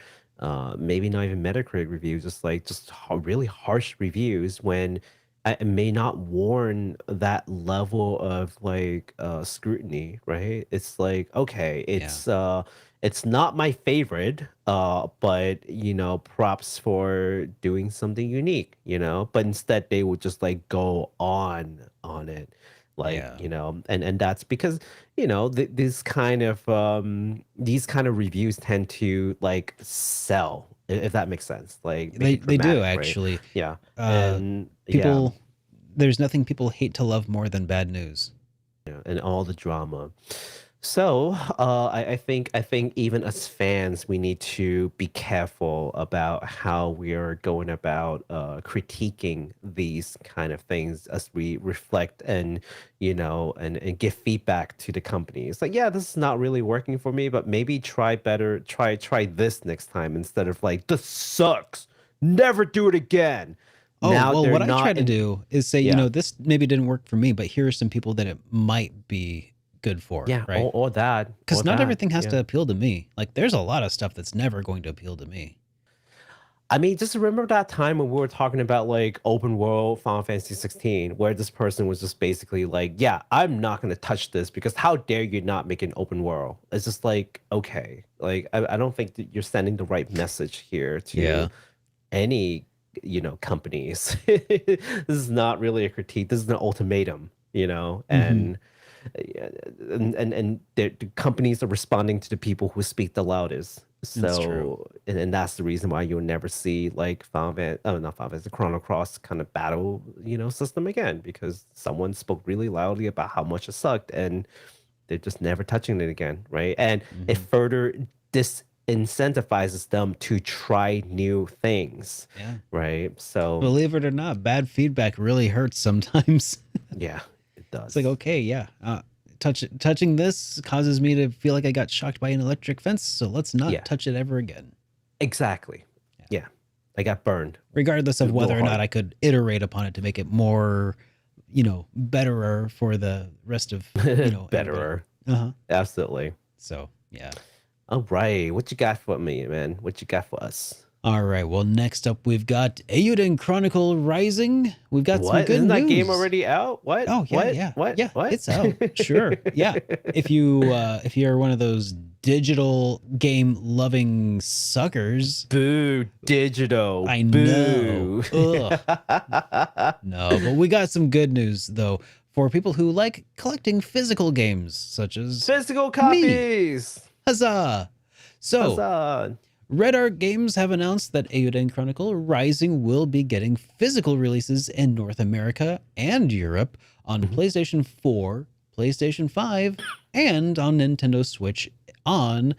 maybe not even Metacritic review, just like really harsh reviews when it may not warrant that level of like scrutiny, right? It's like, okay, Yeah. it's not my favorite, but props for doing something unique, but instead they would just like go on it, like, Yeah. and that's because, these kind of reviews tend to like sell, if that makes sense, like make it They do dramatic, right? actually. Yeah. Uh And yeah, People, there's nothing people hate to love more than bad news. and all the drama. So, I think even as fans, we need to be careful about how we are going about critiquing these kind of things as we reflect and and give feedback to the companies. Like, yeah, this is not really working for me, but maybe try better. Try this next time instead of like, this sucks. Never do it again. Oh, Now well, they're what I try not to in. do is say, Yeah. this maybe didn't work for me, but here are some people that it might be good for, Yeah, right? or that, Because not everything has yeah. to appeal to me. Like, there's a lot of stuff that's never going to appeal to me. I mean, just remember that time when we were talking about like open world Final Fantasy 16, where this person was just basically like, "Yeah, I'm not gonna touch this because how dare you not make an open world?" It's just like, okay, like I don't think that you're sending the right message here to Yeah. any companies. This is not really a critique. This is an ultimatum, Hmm. yeah, and the companies are responding to the people who speak the loudest. That's true. So, and that's the reason why you'll never see like not Final Fantasy, the Chrono Cross kind of battle, system again, because someone spoke really loudly about how much it sucked, and they're just never touching it again, right? And it Hmm. further disincentivizes them to try new things, Yeah. right? So, Believe it or not, bad feedback really hurts sometimes. yeah, it It's like, does. okay, yeah, touching this causes me to feel like I got shocked by an electric fence, so let's not Yeah, touch it ever again. exactly. Yeah. Yeah, I got burned Regardless of real whether or not hard. I could iterate upon it to make it more, betterer for the rest of, everybody. Betterer. Uh-huh. Absolutely. So, yeah. All right. What you got for me, man? What you got for us? All right. Well, next up, we've got Eiyuden Chronicle Rising. We've got some What? good Isn't that game news. already out? What? Oh, yeah, What? yeah. What? Yeah, What? it's out. Sure. Yeah. If you're one of those digital game loving suckers, Boo, digital. I know. Boo. Ugh. No, but we got some good news though for people who like collecting physical games, such as Physical me. copies. Huzzah! So, Huzzah. Red Art Games have announced that Eiyuden Chronicle Rising will be getting physical releases in North America and Europe on Mhm. PlayStation 4, PlayStation 5, and on Nintendo Switch on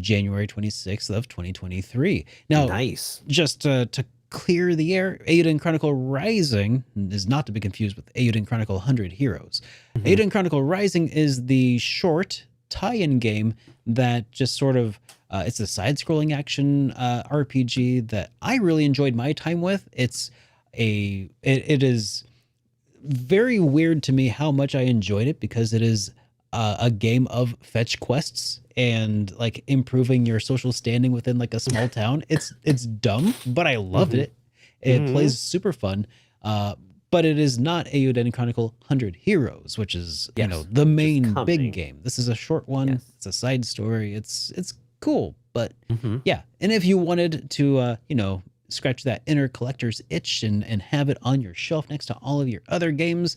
January 26th of 2023. Now, Nice. just to clear the air, Eiyuden Chronicle Rising is not to be confused with Eiyuden Chronicle 100 Heroes. Mhm. Eiyuden Chronicle Rising is the short tie-in game that just sort of it's a side-scrolling action RPG that I really enjoyed my time with. It is very weird to me how much I enjoyed it because it is a game of fetch quests and like improving your social standing within like a small town. It's dumb, but I loved Mhm. it. It Mhm. plays super fun. But it is not Eiyuden Chronicle 100 Heroes, which is, Yes. the Which is main big coming. game. This is a short one. Yes. It's a side story. It's cool, but Mhm. yeah. And if you wanted to scratch that inner collector's itch and have it on your shelf next to all of your other games,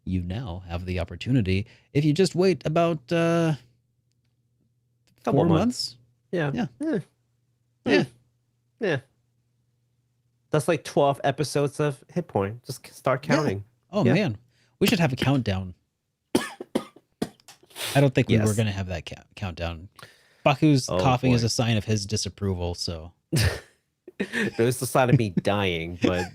you now have the opportunity. If you just wait about Couple 4 months. months. Yeah. Yeah. Yeah. Yeah. Yeah. That's like 12 episodes of HitPoint. Just start counting. Oh Yeah. man, we should have a countdown. I don't think we were Yes. going to have that countdown. Baku's Oh, coughing is boy. a sign of his disapproval, so. It was the sign of me dying, but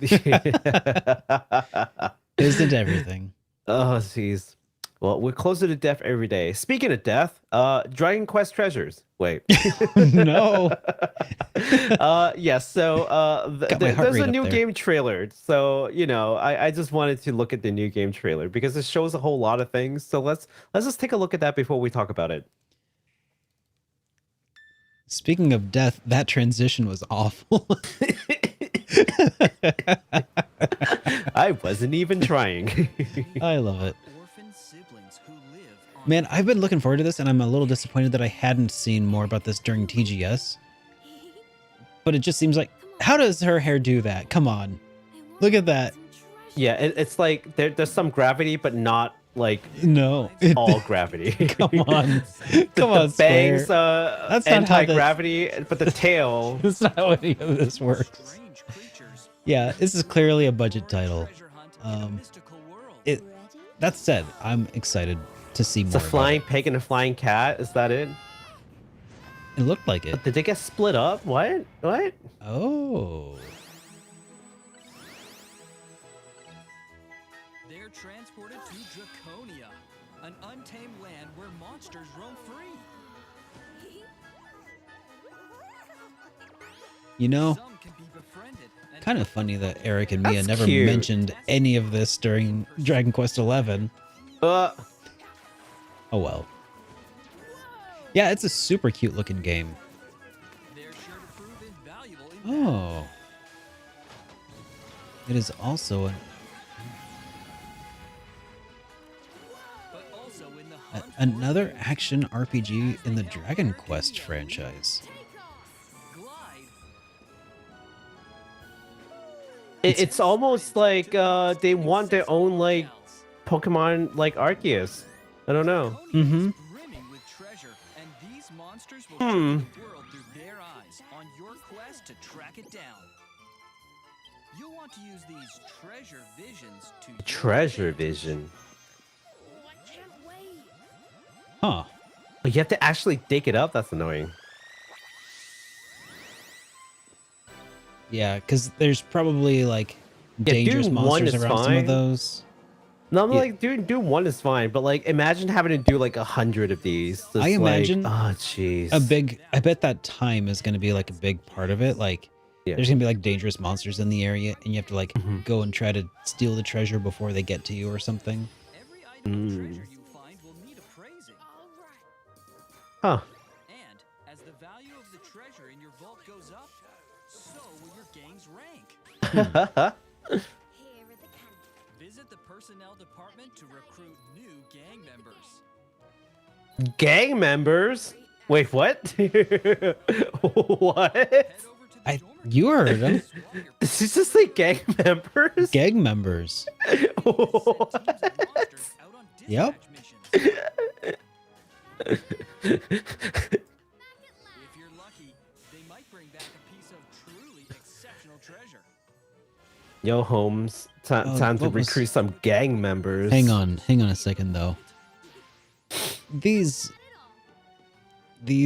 Isn't everything? oh, jeez. Well, we're closer to death every day. Speaking of death, Dragon Quest Treasures. Wait. No. Yes. So Got my heart there's rate a up new there. game trailer. So I just wanted to look at the new game trailer because it shows a whole lot of things. So let's just take a look at that before we talk about it. Speaking of death, that transition was awful. I wasn't even trying. I love it. Man, I've been looking forward to this, and I'm a little disappointed that I hadn't seen more about this during TGS. But it just seems like, how does her hair do that? Come on. Look at that. Yeah, it's like there's some gravity, but not like No. all gravity. Come on. The Come on, bangs, Square. That's not how anti-gravity, but the tail. That's not how any of this works. Yeah, this is clearly a budget title. That said, I'm excited to see more. It's a flying pig and a flying cat. Is that it? It looked like it. Did they get split up? What? What? Oh. They're transported to Draconia, an untamed land where monsters roam free. You know, Some can be befriended and kind of funny that Eric and Mia That's never cute. mentioned any of this during Dragon Quest XI. Uh, Oh well. Yeah, it's a super cute looking game. they're sure to prove invaluable in Oh. It is also but also in the hunt for another action RPG in the Dragon Quest franchise. glide. it's almost like they want their own like Pokemon like Arceus. I don't know. Mm-hmm. Brimming with treasure, and these monsters will Hmm. see the world through their eyes on your quest to track it down. You'll want to use these treasure visions to your Treasure advantage. vision. Huh. But you have to actually dig it up. That's annoying. Yeah, because there's probably like Yeah, dangerous doing one monsters is around some fine. of those. No, I'm Yeah. like, doing one is fine, but like, imagine having to do like 100 of these. Just, I like, imagine oh, jeez. I bet that time is going to be like a big part of it. Like, Yeah. there's going to be like dangerous monsters in the area, and you have to like Mhm. go and try to steal the treasure before they get to you or something. Every item of treasure you find will need appraising. Huh. And as the value of the treasure in your vault goes up, so will your gang's rank. Visit the personnel department to recruit new gang members. Gang members? Wait, what? What? Head over to the dormitory You heard him. and swap your Did you just say gang members? Gang members. What? teams of monsters out on Yep. dispatch missions. If you're lucky, they might bring back a piece of truly exceptional treasure. Yo, Holmes. Time to what was- recruit some gang members. Hang on a second though. These The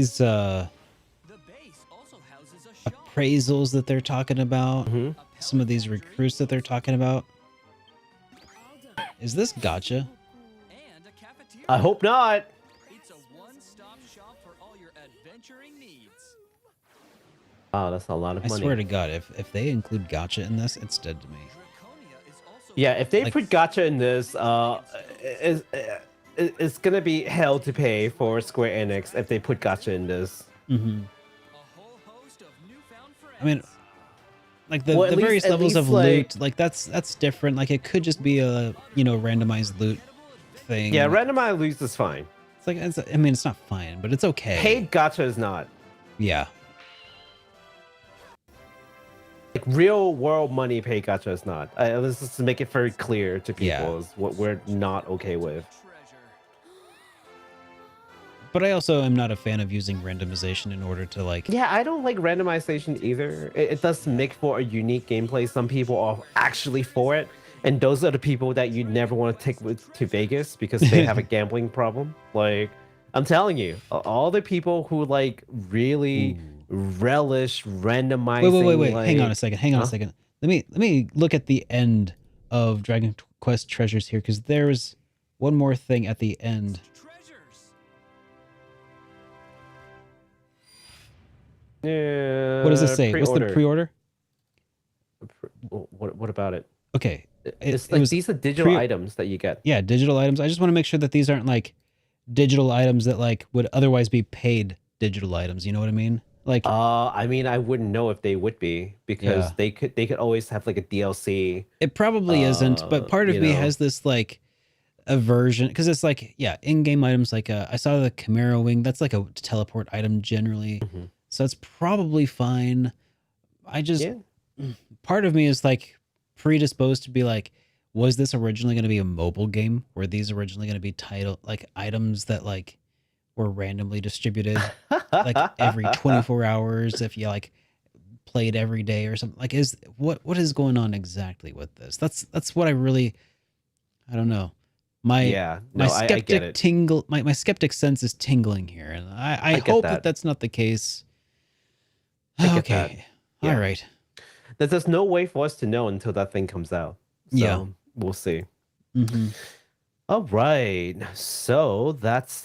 base also houses a shop, appraisals that they're talking about, Mhm. some of these recruits that they're talking about. Is this gotcha? and a cafeteria. I hope not. It's a one-stop shop for all your adventuring needs. Oh, that's a lot of I money. swear to God, if they include gotcha in this, it's dead to me. Draconia is also Yeah, if they Like- put gotcha in this, it's gonna be hell to pay for Square Enix if they put gotcha in this. Mm-hmm. a whole host of newfound friends. I mean, like the, Well, at the various least- at levels of least, loot, like that's different. Like it could just be a randomized loot thing. Yeah, randomized loot is fine. It's like I mean, it's not fine, but it's okay. Paid gotcha is not. Yeah. like real world money pay gacha is not. Let's just make it very clear to people Yeah. is what we're not okay with. But I also am not a fan of using randomization in order to like. Yeah, I don't like randomization either. It does make for a unique gameplay. Some people are actually for it, and those are the people that you never want to take to Vegas because they have a gambling problem. Like, I'm telling you, all the people who like really relish randomizing. Wait. Like, Hang on a second. Hang on a huh? second. Let me look at the end of Dragon Quest Treasures here, because there's one more thing at the end. Yeah. What does it say? What's the pre-order? What about it? Okay. It's It like was these are digital pre- items that you get. Yeah, digital items. I just want to make sure that these aren't like digital items that like would otherwise be paid digital items. You know what I mean? Like, I mean, I wouldn't know if they would be because Yeah. they could always have like a DLC. it probably isn't, but part of you me know. has this like aversion, because it's like, yeah, in-game items, like I saw the Chimera wing. That's like a teleport item generally. Mhm. So it's probably fine. I just, Yeah. part of me is like predisposed to be like, was this originally going to be a mobile game? Were these originally going to be title like items that like were randomly distributed like every 24 hours if you like played every day or something? Like, is what is going on exactly with this? That's what I really, I don't know. My Yeah, no, my I skeptic get it. tingle, my skeptic sense is tingling here, and I get hope that. that's not the case. I get Okay. that. Yeah. All right. There's no way for us to know until that thing comes out. So Yeah. we'll see. Mm-hmm. All right. So that's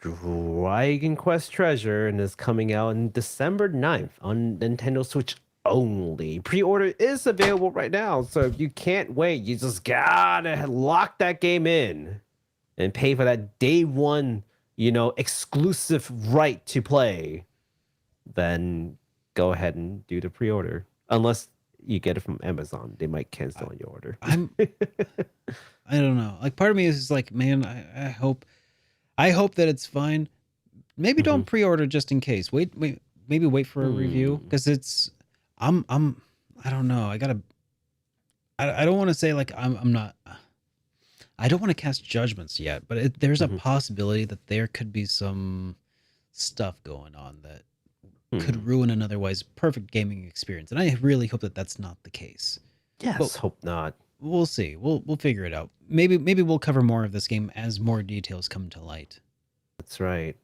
Dragon Quest Treasure and is coming out on December 9th on Nintendo Switch only. Pre-order is available right now. So if you can't wait, you just gotta lock that game in and pay for that day one, exclusive right to play. Then go ahead and do the pre-order. Unless you get it from Amazon, they might cancel on your order. I don't know. Like, part of me is like, man, I hope that it's fine. Maybe don't pre-order just in case. Maybe wait for a review, because it's, I don't know. I don't want to say like I'm not. I don't want to cast judgments yet, but there's a possibility that there could be some stuff going on that could ruin an otherwise perfect gaming experience, and I really hope that that's not the case. Yes, But hope not. we'll see. We'll figure it out. Maybe we'll cover more of this game as more details come to light. That's right.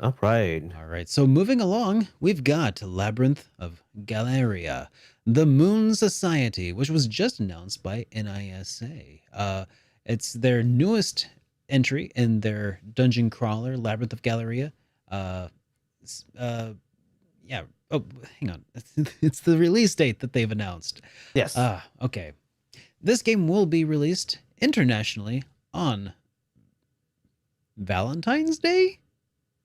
All right. All right. So moving along, we've got Labyrinth of Galleria, the Moon Society, which was just announced by NISA. It's their newest entry in their dungeon crawler, Labyrinth of Galleria. Yeah. Oh, hang on. It's the release date that they've announced. Yes. Okay. This game will be released internationally on Valentine's Day,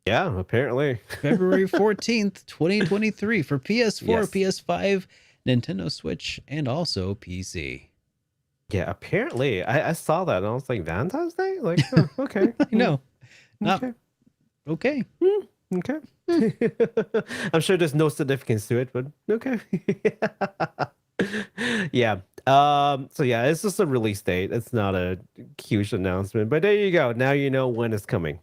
Yeah, apparently. February 14th, 2023 for PS4, Yes. PS5, Nintendo Switch, and also PC. Yeah, apparently. I saw that and I was like, Valentine's Day? Like, oh, okay. I know. Not Okay. okay. Okay. I'm sure there's no significance to it, but okay. Yeah. So yeah, it's just a release date. It's not a huge announcement, but there you go. Now you know when it's coming.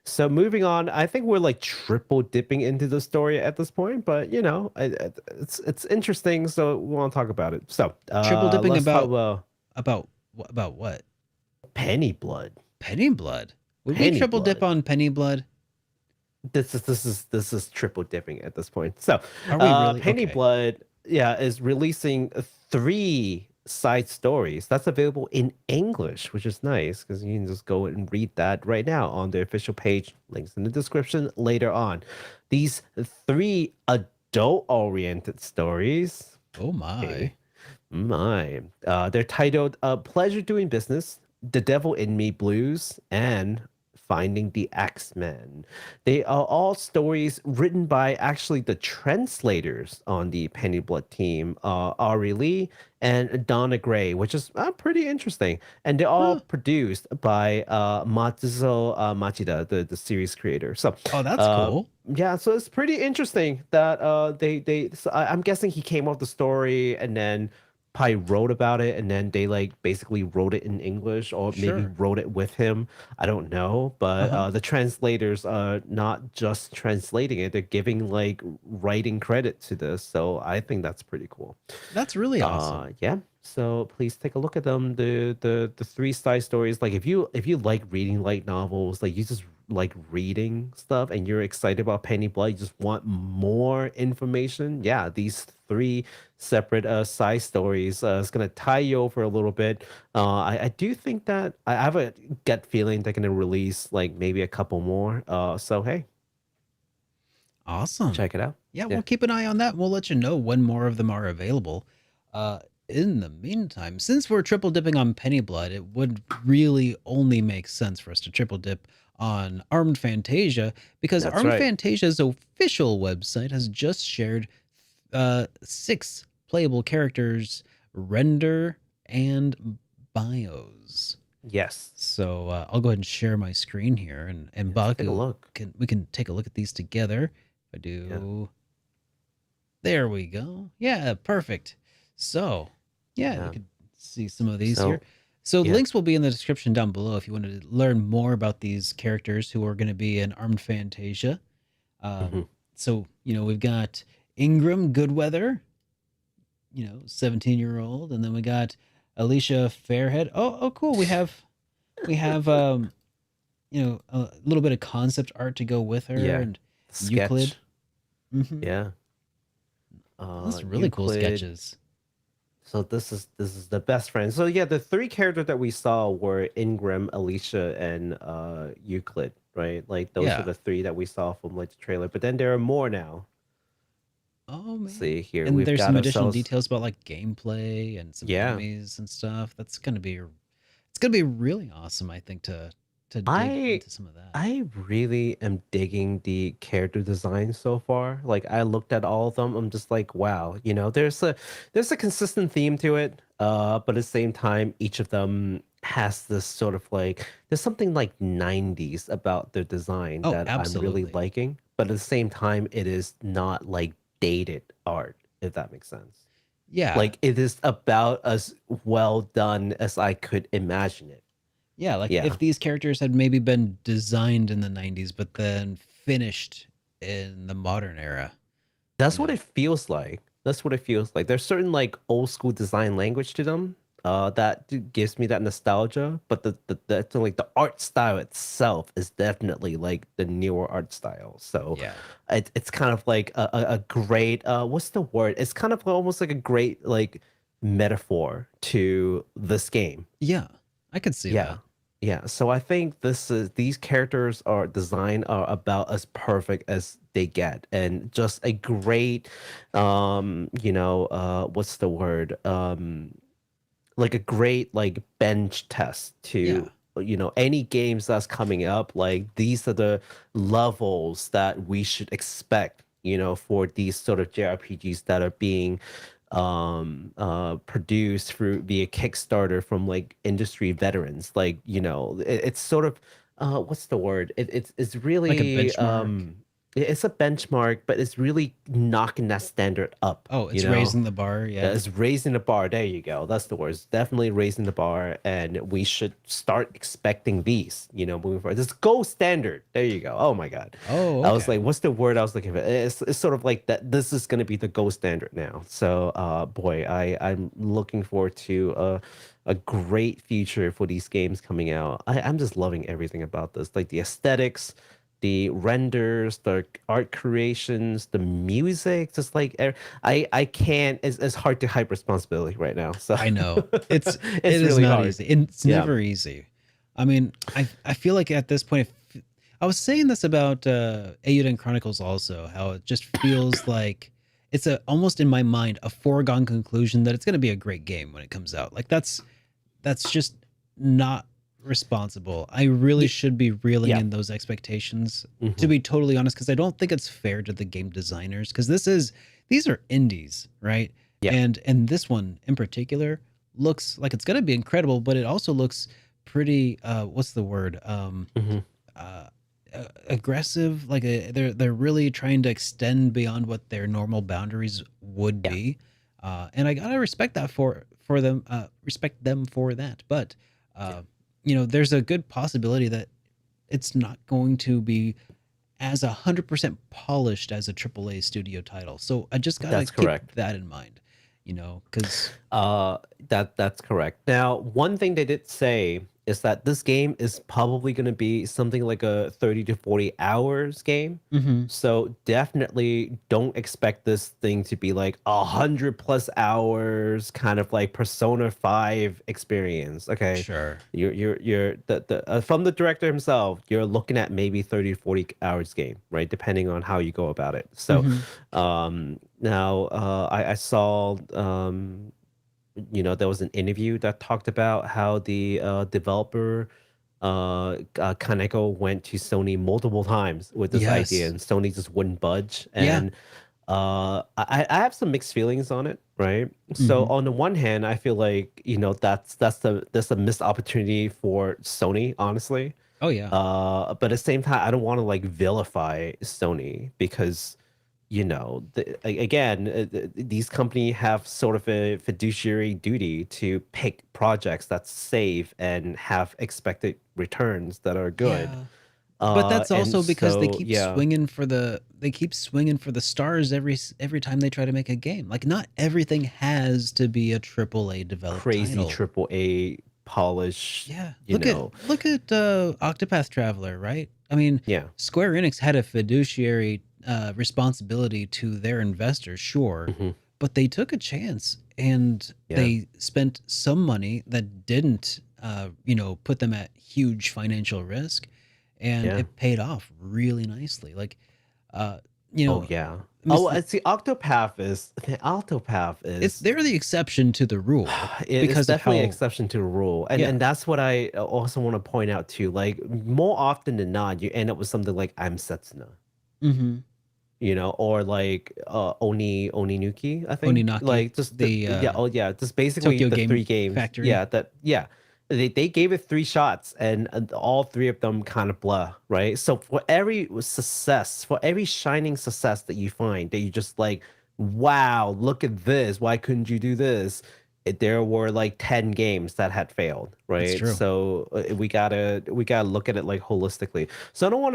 So moving on, I think we're like triple dipping into the story at this point, but it's interesting, so we want to talk about it. So Triple dipping let's about talk about what? Penny Blood. Penny Blood. Would we Penny triple dip Blood. on Penny Blood? This is triple dipping at this point. So Are we really? Penny Okay. Blood, yeah, is releasing 3 side stories that's available in English, which is nice because you can just go and read that right now on the official page. Links in the description later on. These 3 adult-oriented stories. Oh my. Okay. My. They're titled Pleasure Doing Business, The Devil in Me Blues, and Finding the X-Men. They are all stories written by actually the translators on the Penny Blood team, Ari Lee and Donna Gray, which is pretty interesting. And they're all Huh. produced by Matsuzo Machida, the series creator. So, Oh, that's uh, cool. yeah, so it's pretty interesting that I'm guessing he came up with the story and then probably wrote about it, and then they like basically wrote it in English or maybe Sure. wrote it with him. I don't know, but Uh-huh. the translators are not just translating it; they're giving like writing credit to this. So I think that's pretty cool. That's really awesome. Yeah. So please take a look at them. The three side stories. Like if you like reading light novels, like you just like reading stuff and you're excited about Penny Blood, you just want more information. Yeah, these three separate side stories is gonna tie you over a little bit. I do think that I have a gut feeling they're gonna release like maybe a couple more. So hey, Awesome. check it out. Yeah, Yeah. we'll keep an eye on that. We'll let you know when more of them are available. Uh, in the meantime, since we're triple dipping on Penny Blood, it would really only make sense for us to triple dip on Armed Fantasia because That's Armed right. Fantasia's official website has just shared 6 playable characters, render, and bios. Yes. So I'll go ahead and share my screen here, and Yeah, take a Baku look. we can take a look at these together. If I do, there we go. Yeah, perfect. So yeah, we Yeah. could see some of these So here. So yeah. links will be in the description down below if you wanted to learn more about these characters who are going to be in Armed Fantasia. Mhm. So we've got Ingram Goodweather, 17-year-old, and then we got Alicia Fairhead. Oh, cool. We have a little bit of concept art to go with her, Yeah. and Euclid. Sketch. Hmm. Yeah. Those really cool Euclid. sketches. So this is the best friend. So yeah, the three characters that we saw were Ingram, Alicia, and Euclid, right? Like those are Yeah. the three that we saw from like the trailer. But then there are more now. Oh man. See here, And we've there's got some additional ourselves. details about like gameplay and some Yeah. enemies and stuff. It's gonna be really awesome, I think, to dig I into some of that. I really am digging the character design so far. Like I looked at all of them, I'm just like, wow, there's a consistent theme to it. But at the same time, each of them has this sort of like there's something like 90s about their design Oh, that I'm really absolutely. liking. But at the same time, it is not like dated art, if that makes sense. Yeah. Like it is about as well done as I could imagine it. Yeah, like Yeah. if these characters had maybe been designed in the 90s but then finished in the modern era. That's You what know. it feels like. That's what it feels like. There's certain like old school design language to them, that gives me that nostalgia. But like the art style itself is definitely like the newer art style. So Yeah. it's kind of like a great what's the word? It's kind of almost like a great like metaphor to this game. Yeah. I could see Yeah. that. Yeah. So I think these characters are design are about as perfect as they get. And just a great what's the word? Like a great like bench test Yeah. to any games that's coming up. Like these are the levels that we should expect, for these sort of JRPGs that are being produced through via Kickstarter from like industry veterans. Like it's sort of what's the word, it's Like a really benchmark. it's a benchmark, but it's really knocking that standard up, Oh, it's raising the bar. yeah, Yeah. it's raising the bar. There you go. That's the word. It's definitely raising the bar, and we should start expecting these, moving forward. This gold standard. There you go. Oh my God. Oh, I was okay. like, what's the word I was looking for? It's sort of like that. This is going to be the gold standard now. So, boy, I'm looking forward to a great future for these games coming out. I'm just loving everything about this, like the aesthetics, the renders, the art creations, the music, just like I can't. It's hard to hype responsibility right now. So I know. It it's is really not hard. easy. It's Yeah. never easy. I mean, I feel like at this point, I was saying this about Eiyuden Chronicles also, how it just feels like it's almost in my mind a foregone conclusion that it's going to be a great game when it comes out. Like that's just not responsible. I really should be reeling yeah. in those expectations, to Mhm. be totally honest, because I don't think it's fair to the game designers, because these are indies, right? Yeah. And this one in particular looks like it's gonna be incredible, but it also looks pretty what's the word? Mhm. Uh aggressive. Like they're really trying to extend beyond what their normal boundaries would Yeah. be. And I gotta respect that for them, respect them for that. But Yeah. there's a good possibility that it's not going to be as 100% polished as a AAA studio title. So I just gotta That's keep correct. that in mind, because Uh, that's correct. Now, one thing they did say is that this game is probably going to be something like a 30 to 40 hours game. mm-hmm, So definitely don't expect this thing to be like 100 plus hours, kind of like Persona 5 experience. Okay, sure, you're the from the director himself. You're looking at maybe 30 to 40 hours game, right? Depending on how you go about it. So, mm-hmm, now I saw there was an interview that talked about how the developer Chronicle went to Sony multiple times with this idea, yes, and Sony just wouldn't budge. yeah, And I have some mixed feelings on it, right? So mm-hmm, on the one hand, I feel like that's a missed opportunity for Sony, honestly. oh yeah, But at the same time, I don't want to like vilify Sony because again, these companies have sort of a fiduciary duty to pick projects that's safe and have expected returns that are good. yeah. But that's And also because so, yeah, they keep swinging for the stars every time they try to make a game. Like not everything has to be a triple A developed crazy title. triple A polish, Yeah. you know, Look at Octopath Traveler, right? I mean, yeah, Square Enix had a fiduciary responsibility to their investors, sure, hmm but they took a chance and yeah, they spent some money that didn't put them at huge financial risk, and yeah. it paid off really nicely. Like uh you Oh, know yeah. Oh, Miss I see. Octopath it's is they're the exception to the rule it's because of definitely an how, exception to the rule, and yeah. that's what I also want to point out too. Like more often than not, you end up with something like I'm Setsuna, Mm-hmm. or like Oninuki, I think. Oninaki, Like just the yeah, oh yeah, just basically Tokyo the Game three games. Factory. Yeah, they gave it three shots, and all three of them kind of blah, right? So for every shining success that you find, that you just like, wow, look at this. Why couldn't you do this? There were like 10 games that had failed, It's right? true. So we gotta look at it like holistically. So I don't want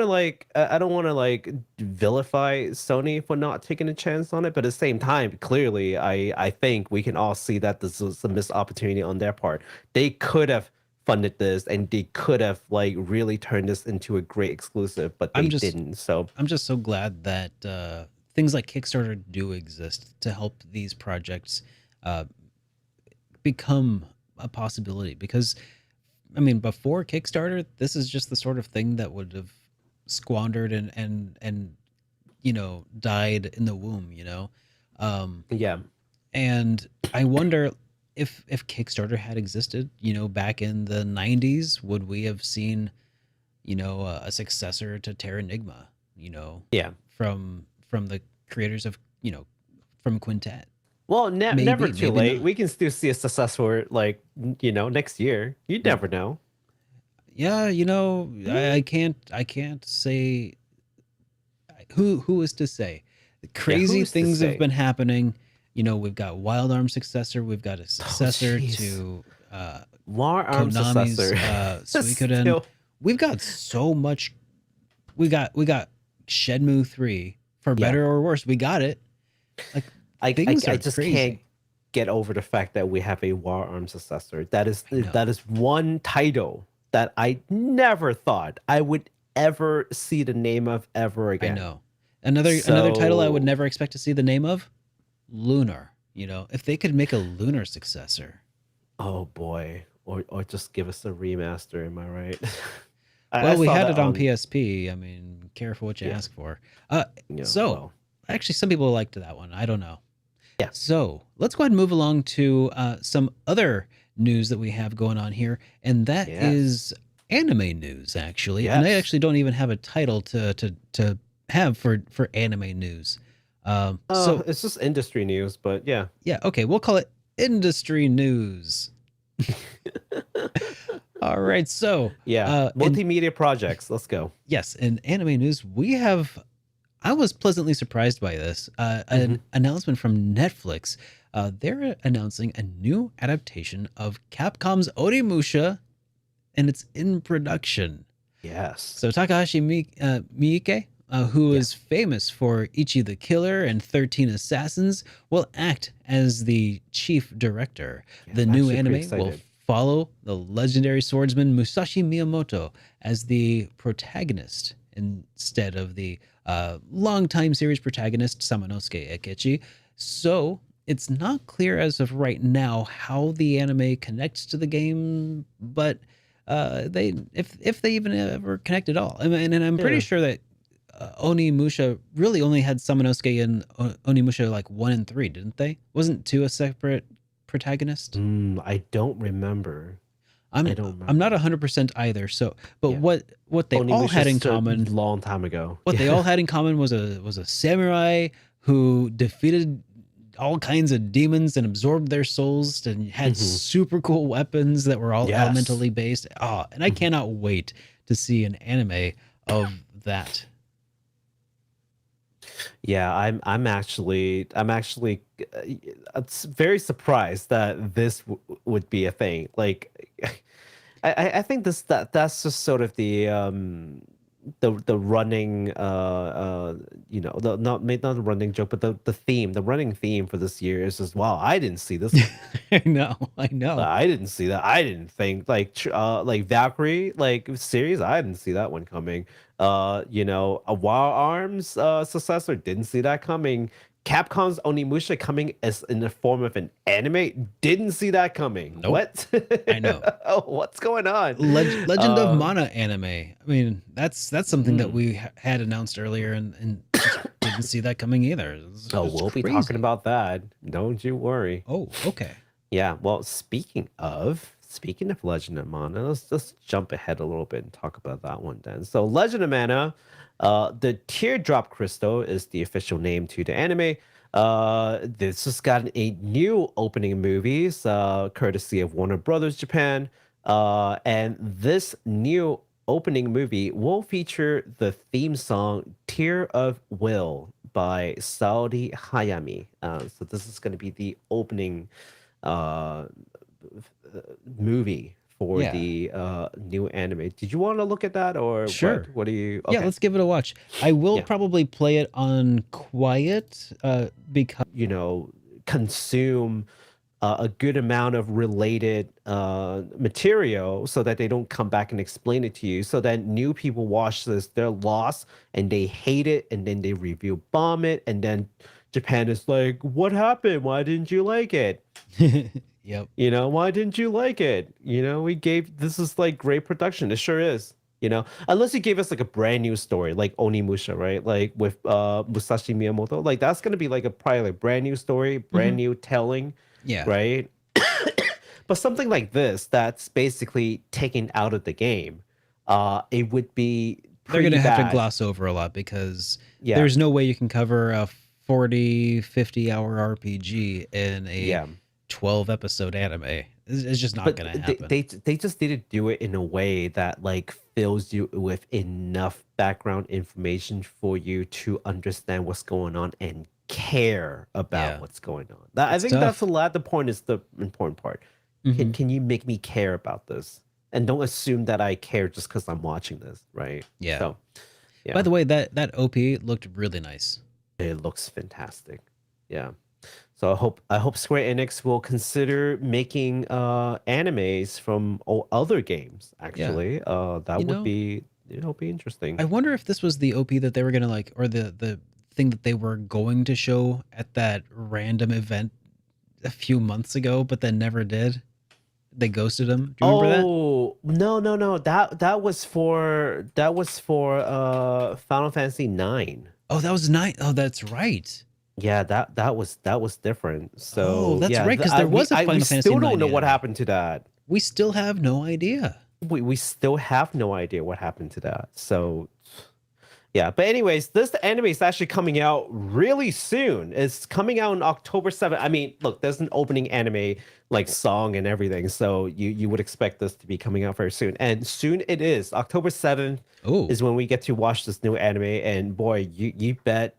to like vilify Sony for not taking a chance on it, but at the same time, clearly I think we can all see that this was a missed opportunity on their part. They could have funded this, and they could have like really turned this into a great exclusive, but I'm they just didn't. So I'm just so glad that things like Kickstarter do exist to help these projects uh, become a possibility. Because, I mean, before Kickstarter, this is just the sort of thing that would have squandered and died in the womb. yeah, And I wonder if Kickstarter had existed, back in the '90s, would we have seen, a successor to Terranigma, yeah. from the creators of, from Quintet? Well, never Maybe, too maybe late. not. We can still see a successor like next year. You Mm, never know. Yeah, Mm. I can't say who is to say. Yeah, Crazy who's to things have say? been happening. We've got Wild Arms successor, we've got a Oh, successor jeez. to War Arm Konami's successor. Suikoden. Still, We've got so much. We got Shenmue 3, for yeah. better or worse. We got it. Like things I are just can't crazy. get over the fact that we have a War Arm successor. I know. That is one title that I never thought I would ever see the name of ever I again. know. Another title I would So, never expect to see the name of, Lunar. If they could make a Lunar successor. oh boy, or just give us a remaster. Am I right? I Well, we saw had that it on on. PSP. I mean, careful what you Yeah, ask for. So well, actually, some people liked that one. I don't know. yeah. So let's go ahead and move along to some other news that we have going on here, and that Yes. is anime news, actually. And I Yes. actually don't even have a title to have for anime news. So It's just industry news, but yeah. yeah, okay, we'll call it industry news. All right, so Yeah. Multimedia projects. Let's go. yes, in anime news, we have. I was pleasantly surprised by this. An announcement from Netflix. They're announcing a new adaptation of Capcom's Onimusha, and it's in production. Yes. So Takashi Miike, who is famous for Ichi the Killer and 13 Assassins, will act as the chief director. Yeah, The I'm new actually pretty anime will excited. follow the legendary swordsman Musashi Miyamoto as the protagonist instead of the longtime series protagonist Samanosuke Ekechi. So it's not clear as of right now how the anime connects to the game, but they if they even ever connect at all. I mean, and I'm pretty Yeah. sure that Onimusha really only had Samanosuke and Onimusha like 1 and 3, didn't they? Wasn't 2 a separate protagonist? I don't remember. I'm I don't I'm not remember. 100% either. So, but Yeah. what they all had in Onimusha's a common, long time ago. what they all had in common was a samurai who defeated all kinds of demons and absorbed their souls and had super cool weapons that were all Yes. elementally based. Oh, and I cannot wait to see an anime of that. Yeah, I'm actually very surprised that this would be a thing. Like, I think that's just sort of the running the not the running joke, but the running theme for this year is just, wow, I didn't see this. I know. I didn't see that. I didn't think like Valkyrie like series. I didn't see that one coming. A Wild Arms successor, didn't see that coming. Capcom's Onimusha coming as in the form of an anime, didn't see that coming. Nope. What? I know. What's going on? Legend of Mana anime. I mean, that's something that we had announced earlier, and just didn't see that coming either. It's We'll be crazy. talking about that. Don't you worry. Oh, okay. Yeah, well, speaking of Legend of Mana, let's jump ahead a little bit and talk about that one then. So Legend of Mana, the Teardrop Crystal is the official name to the anime. This has gotten a new opening movies, courtesy of Warner Brothers Japan. And this new opening movie will feature the theme song Tear of Will by Saori Hayami. So this is going to be the opening movie for Yeah. the new anime. Did you want to look at that or Sure. What do you? Yeah, let's give it a watch. I will Yeah. probably play it on quiet because consume a good amount of related material so that they don't come back and explain it to you. So that new people watch this, they're lost and they hate it, and then they review bomb it, and then Japan is like, "What happened? Why didn't you like it? yep. Why didn't you like it? This is like great production. It sure is. Unless you gave us like a brand new story, like Onimusha, right? Like with Musashi Miyamoto, like that's gonna be like probably like brand new story, brand new telling, Yeah. right? But something like this, that's basically taken out of the game, it would be They're going to have to bad. gloss over a lot because Yeah. there's no way you can cover a 40, 50-hour RPG in a Yeah. 12 episode anime. It's just not But going to happen. they just need to do it in a way that like fills you with enough background information for you to understand what's going on and care about Yeah. what's going on. I It's think tough. that's the point is the important part. Mhm. Can you make me care about this? And don't assume that I care just because I'm watching this, right? Yeah. So, yeah. By the way, that OP looked really nice. It looks fantastic. Yeah. So I hope Square Enix will consider making animes from other games. Actually, that would be be interesting. I wonder if this was the OP that they were going to like, or the thing that they were going to show at that random event a few months ago, but then never did. They ghosted him. Do you remember that? Oh no! That was for Final Fantasy 9. Oh, that was 9. Oh, that's right. Yeah, that was different. Oh, So that's yeah, right, because there was a we Final Fantasy still don't IX know what anime. happened to that. We still have no idea. We still have no idea what happened to that. So yeah, but anyways, this anime is actually coming out really soon. It's coming out on October 7th. I mean, look, there's an opening anime like song and everything, so you would expect this to be coming out very soon. And soon it is. October 7th Oh, is when we get to watch this new anime, and boy, you bet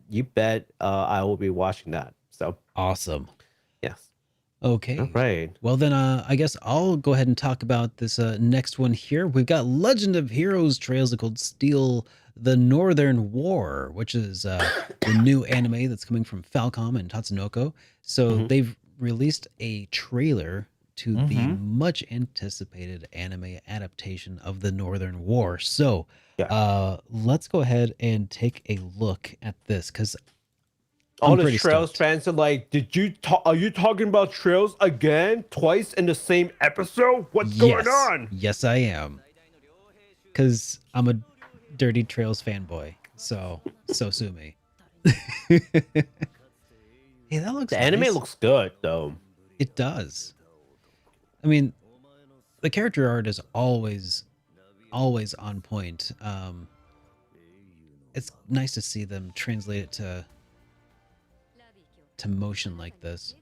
I will be watching that. So, awesome. yes. All Okay. right. Well, then I guess I'll go ahead and talk about this next one here. We've got Legend of Heroes Trails of Cold Steel, The Northern War, which is the new anime that's coming from Falcom and Tatsunoko. So Mhm. they've released a trailer to the Mm-hmm. much anticipated anime adaptation of The Northern War. So Yeah. let's go ahead and take a look at this because All I'm the pretty Trails stoked. fans are like, are you talking about Trails again? Twice in the same episode? What's going on? Yes, I am. Because I'm a Dirty Trails fanboy. So sue me. Hey, that looks The anime nice. looks good though. It does. I mean, the character art is always on point. It's nice to see them translate it to motion like this.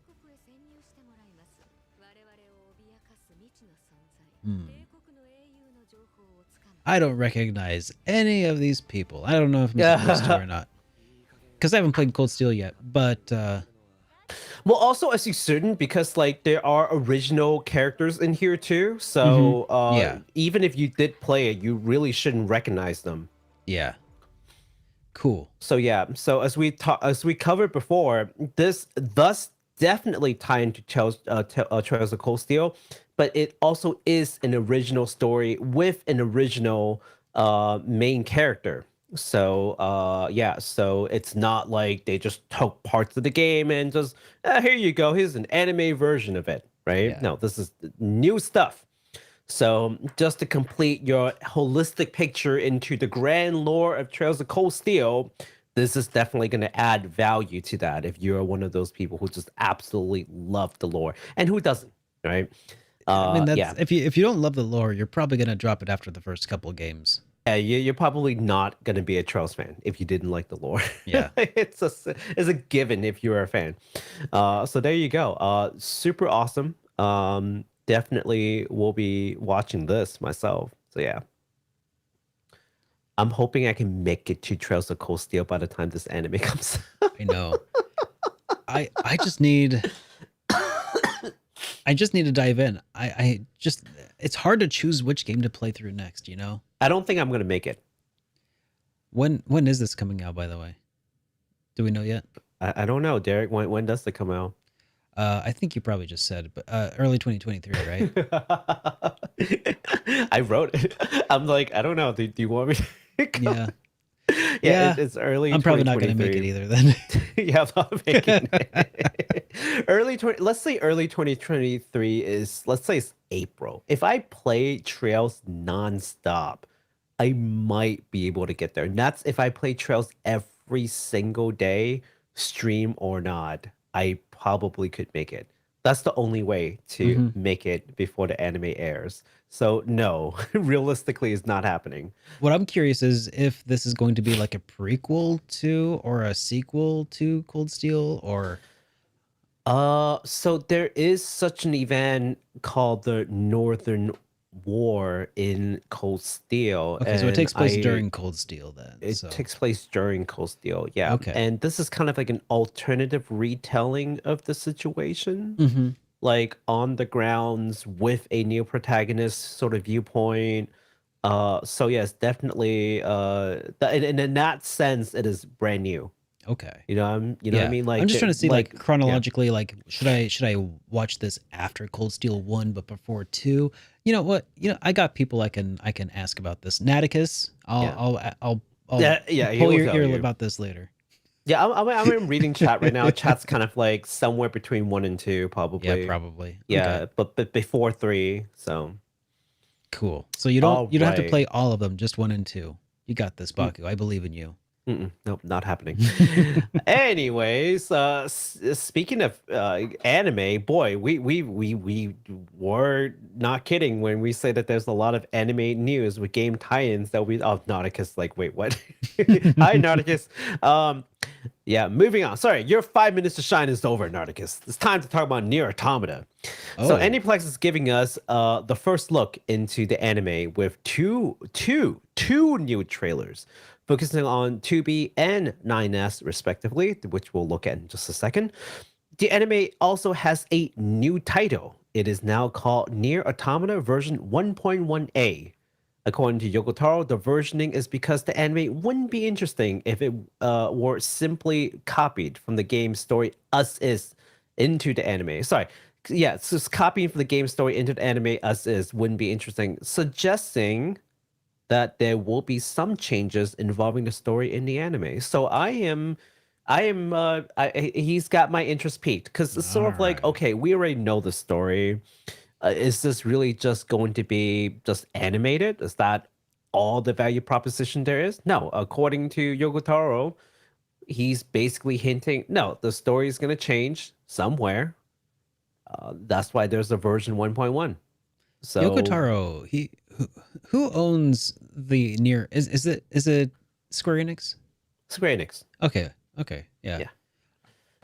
I don't recognize any of these people. I don't know if I'm supposed to or not. Because I haven't played Cold Steel yet, but Well, also as you shouldn't, because like there are original characters in here too. So Yeah. even if you did play it, you really shouldn't recognize them. yeah. Cool. So yeah, so as we covered before, this thus definitely tie into Trails of Cold Steel, but it also is an original story with an original main character. So yeah, so it's not like they just took parts of the game and just here you go, here's an anime version of it, right? Yeah. No, this is new stuff. So, just to complete your holistic picture into the grand lore of Trails of Cold Steel, this is definitely going to add value to that if you're one of those people who just absolutely love the lore. And who doesn't, right? I mean, that's Yeah. if you don't love the lore, you're probably gonna drop it after the first couple of games. Yeah, you're probably not going to be a Trails fan if you didn't like the lore. Yeah. It's a given if you're a fan. So there you go. Super awesome. Definitely will be watching this myself. So yeah. I'm hoping I can make it to Trails of Cold Steel by the time this anime comes. I know. I just need to dive in. I just it's hard to choose which game to play through next, you know? I don't think I'm gonna make it. When is this coming out, by the way? Do we know yet? I don't know, Derek. When does it come out? I think you probably just said, but early 2023, right? I wrote it. I'm like, I don't know. Do you want me to come? Yeah. Yeah, Yeah. it's early. I'm probably not going to make it 2023. either then. Yeah, I'm not making it. Let's say early 2023 is, let's say it's April. If I play Trails nonstop, I might be able to get there. And that's if I play Trails every single day, stream or not. I probably could make it. That's the only way to Mhm. make it before the anime airs. So no, realistically, it's not happening. What I'm curious is if this is going to be like a prequel to or a sequel to Cold Steel or So there is such an event called the Northern War in Cold Steel. okay, so it and takes place during Cold Steel then. It So takes place during Cold Steel, yeah. Okay. And this is kind of like an alternative retelling of the situation, Mhm. like on the grounds with a new protagonist sort of viewpoint. So yes, definitely. And in that sense, it is brand new. Okay. You know, what I mean. Like I'm just trying to see like yeah. chronologically, like should I watch this after Cold Steel 1 but before 2? You know what? You know, I got people I can ask about this. Naticus, Yeah. I'll Yeah, he pull will your tell ear you. about this later. Yeah, I'm reading chat right now. Chat's kind of like somewhere between 1 and 2, probably. Yeah, probably. Yeah, Okay. but before 3. So Cool. So you don't have to Alright. play all of them, just 1 and 2. You got this, Baku. I believe in you. Nope, not happening. Anyways, speaking of anime, boy, we were not kidding when we say that there's a lot of anime news with game tie-ins that we. Oh, Nauticus, like, wait, what? Hi, Nauticus. Yeah, moving on. Sorry, your 5 minutes to shine is over, Nauticus. It's time to talk about NieR Automata. So Oh, Aniplex is giving us the first look into the anime with two new trailers, focusing on 2B and 9S respectively, which we'll look at in just a second. The anime also has a new title. It is now called NieR Automata version 1.1a. According to Yoko Taro, the versioning is because the anime wouldn't be interesting if it were simply copied from the game story as is into the anime. Sorry, yeah, it's just copying from the game story into the anime as is wouldn't be interesting, suggesting that there will be some changes involving the story in the anime. So he's got my interest peaked because it's sort of like, alright. okay, we already know the story. Is this really just going to be just animated? Is that all the value proposition there is? No, according to Yoko Taro, he's basically hinting, no, the story is going to change somewhere. That's why there's a version 1.1. So Yoko Taro, who owns the near is it Square Enix? Square Enix. Okay, yeah. Yeah.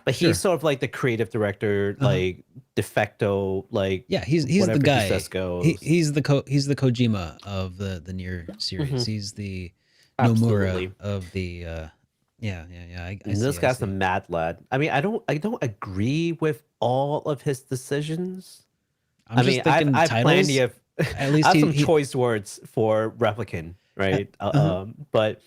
But Sure. he's sort of like the creative director, like de facto, like Yeah, he's the whatever he guy. says goes. He's the Kojima of the near series. He's the Absolutely. Nomura of the yeah. I And see. this I guy's a see. mad lad. I mean, I don't agree with all of his decisions. I'm I just mean, I've thinking I've plenty titles. of At I least have some he choice words for Replicant, right? uh-huh. But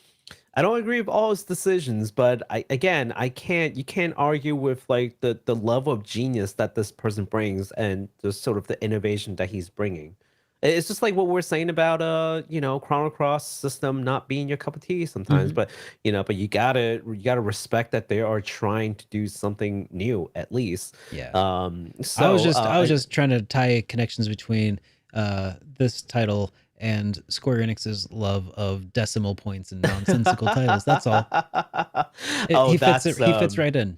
I don't agree with all his decisions. But you can't argue with like the level of genius that this person brings and the sort of the innovation that he's bringing. It's just like what we're saying about Chrono Cross system not being your cup of tea sometimes, Mhm. but you gotta respect that they are trying to do something new at least. Yeah. So I was just trying to tie connections between this title and Square Enix's love of decimal points and nonsensical titles. That's all. Oh, He fits right in.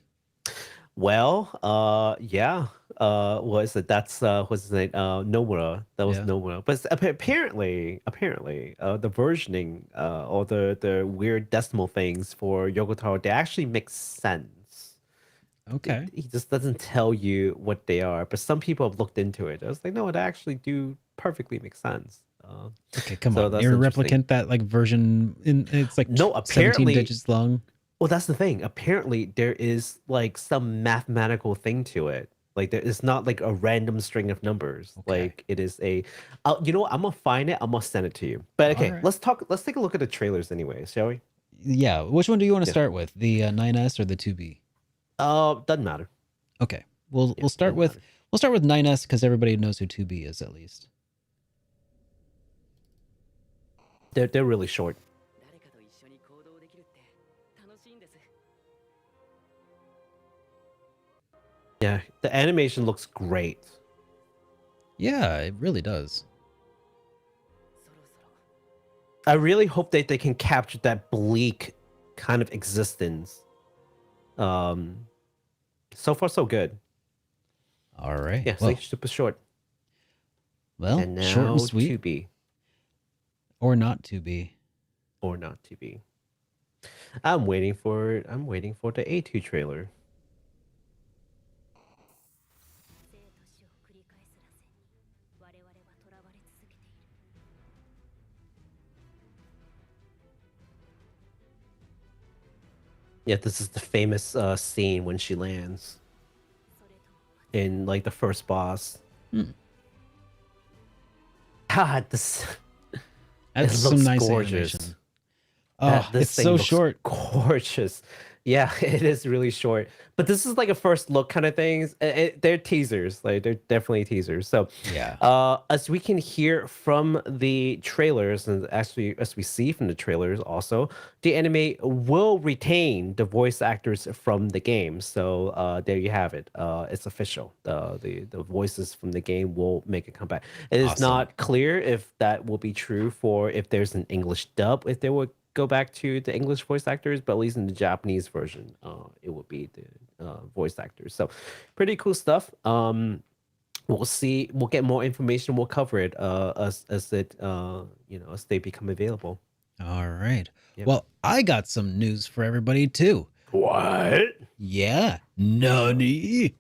well, yeah. What is it? That's what's his name? Nomura. That was Yeah. Nomura. But apparently, the versioning or the weird decimal things for Yoko Taro, they actually make sense. Okay. He just doesn't tell you what they are. But some people have looked into it. I was like, no, it actually do perfectly make sense. Okay, come So on. that's Near interesting. replicant that like version in it's like No, 17 apparently, digits long. well, that's the thing. Apparently, there is like some mathematical thing to it. Like there is not like a random string of numbers. Okay. Like it is a. You know what? I'm gonna find it. I'm gonna send it to you. But All okay, right. Let's take a look at the trailers anyway, shall we? Yeah, which one do you want to Yeah. start with? The 9S or the 2B? Doesn't matter. Okay. Yeah, doesn't matter. We'll start with 9S cuz everybody knows who 2B is at least. They're really short. Yeah, the animation looks great. Yeah, it really does. I really hope that they can capture that bleak kind of existence. So far so good. All right. Yeah, Well, so super short. And short now and sweet to be or not to be. or not to be. I'm waiting for the A2 trailer. Yeah, this is the famous scene when she lands in like the first boss. Hmm. God, this That's it some looks nice gorgeous. animation. Oh, This it's thing so looks short. gorgeous. Yeah, it is really short. But this is like a first look kind of things. They're teasers. Like they're definitely teasers. So Yeah. as we can hear from the trailers, and actually as we see from the trailers also, the anime will retain the voice actors from the game. So there you have it. It's official. The voices from the game will make a comeback. It is Awesome. not clear if that will be true for if there's an English dub, if they will go back to the English voice actors, but at least in the Japanese version, it would be the voice actors. So pretty cool stuff. We'll see. We'll get more information. We'll cover it as it as they become available. All right. Yep. Well, I got some news for everybody too. What? Yeah. Nani?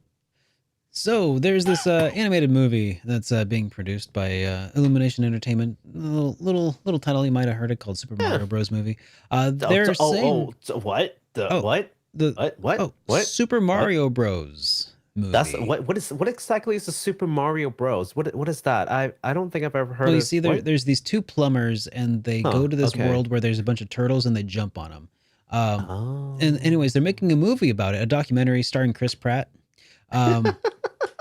So there's this animated movie that's being produced by Illumination Entertainment. Little title you might have heard it, called Super Mario Bros. Movie. They're saying What? What? Super Mario Bros. Movie. That's what exactly is the Super Mario Bros? What is that? I don't think I've ever heard. Well, you of, see, there's these two plumbers, and they go to this world where there's a bunch of turtles, and they jump on them. And anyways, they're making a movie about it, a documentary starring Chris Pratt.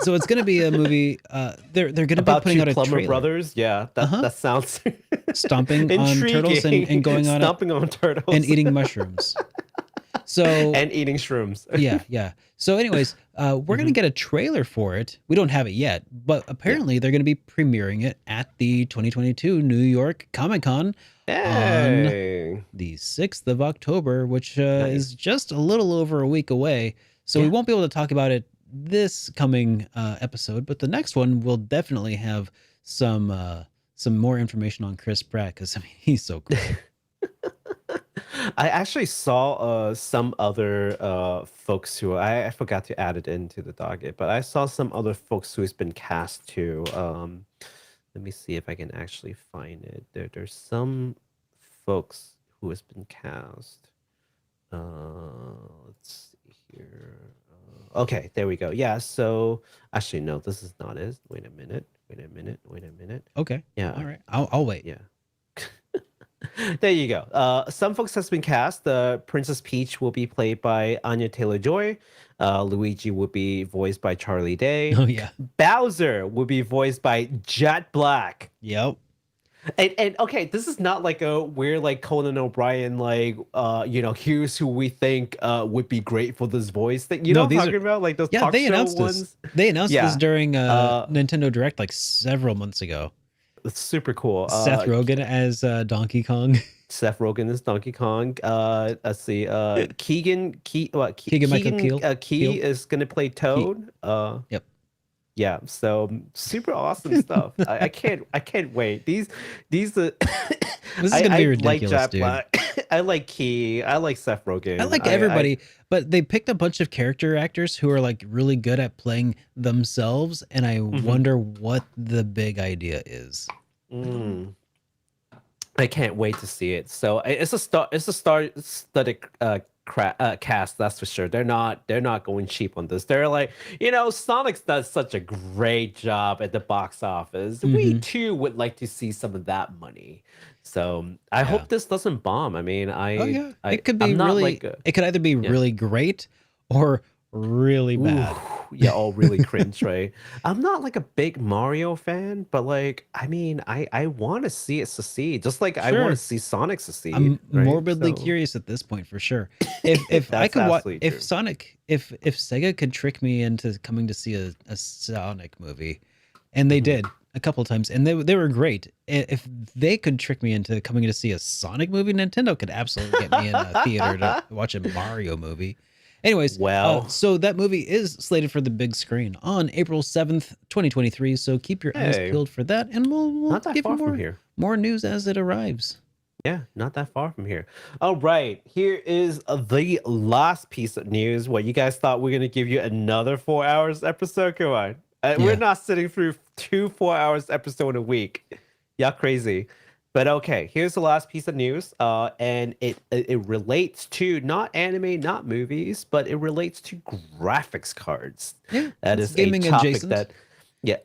So it's going to be a movie. They're going to be putting out a plumber trailer. brothers. Yeah, that sounds stomping on turtles and going on stomping on turtles and eating mushrooms. So and eating shrooms. yeah. So anyways, we're going to get a trailer for it. We don't have it yet, but apparently they're going to be premiering it at the 2022 New York Comic-Con on the 6th of October, which is just a little over a week away. So we won't be able to talk about it this coming episode, but the next one will definitely have some more information on Chris Pratt, because I mean, he's so cool. I actually saw some other folks who I forgot to add it into the docket, but I saw some other folks who's been cast too. Let me see if I can actually find it. There's some folks who has been cast. Let's see here. Okay, there we go. Yeah, so actually no, this is not it. Wait a minute. Okay. Yeah. All right. I'll wait. Yeah. There you go. Some folks has been cast. Princess Peach will be played by Anya Taylor-Joy. Luigi will be voiced by Charlie Day. Oh yeah. Bowser will be voiced by Jet Black. Yep. And okay, this is not like a weird like Conan O'Brien here's who we think would be great for this voice thing. You know what I'm talking about? Like those talk show ones. They announced this during Nintendo Direct like several months ago. It's super cool. Seth Rogen as Donkey Kong. Seth Rogen is Donkey Kong. Let's see. Keegan Michael Key is gonna play Toad. Yep. Yeah. So super awesome stuff. I can't wait. These This is gonna be ridiculous, dude. I like Key. I like Seth Rogen. I like everybody, but they picked a bunch of character actors who are like really good at playing themselves, and I wonder what the big idea is. I can't wait to see it. So it's a star-studded cast, that's for sure. They're not going cheap on this. They're like, Sonic does such a great job at the box office. We too would like to see some of that money. So I hope this doesn't bomb. I mean, it could be really. It could either be really great or really bad. Yeah, all really cringe, right? I'm not like a big Mario fan, but like, I mean, I want to see it succeed, just like I want to see Sonic succeed. I'm morbidly curious at this point, for sure. If I could watch, if Sega could trick me into coming to see a Sonic movie, and they did a couple times, and they were great. If they could trick me into coming to see a Sonic movie, Nintendo could absolutely get me in a theater to watch a Mario movie. Anyways, so that movie is slated for the big screen on April 7th, 2023. So keep your eyes peeled for that, and we'll give you more news as it arrives. Yeah, not that far from here. All right, here is the last piece of news. What, you guys thought we're going to give you another 4 hours episode? Come on. We're not sitting through 2 4 hours episode a week. Y'all crazy. But okay, here's the last piece of news, and it relates to not anime, not movies, but it relates to graphics cards. Yeah, that is gaming a topic adjacent. that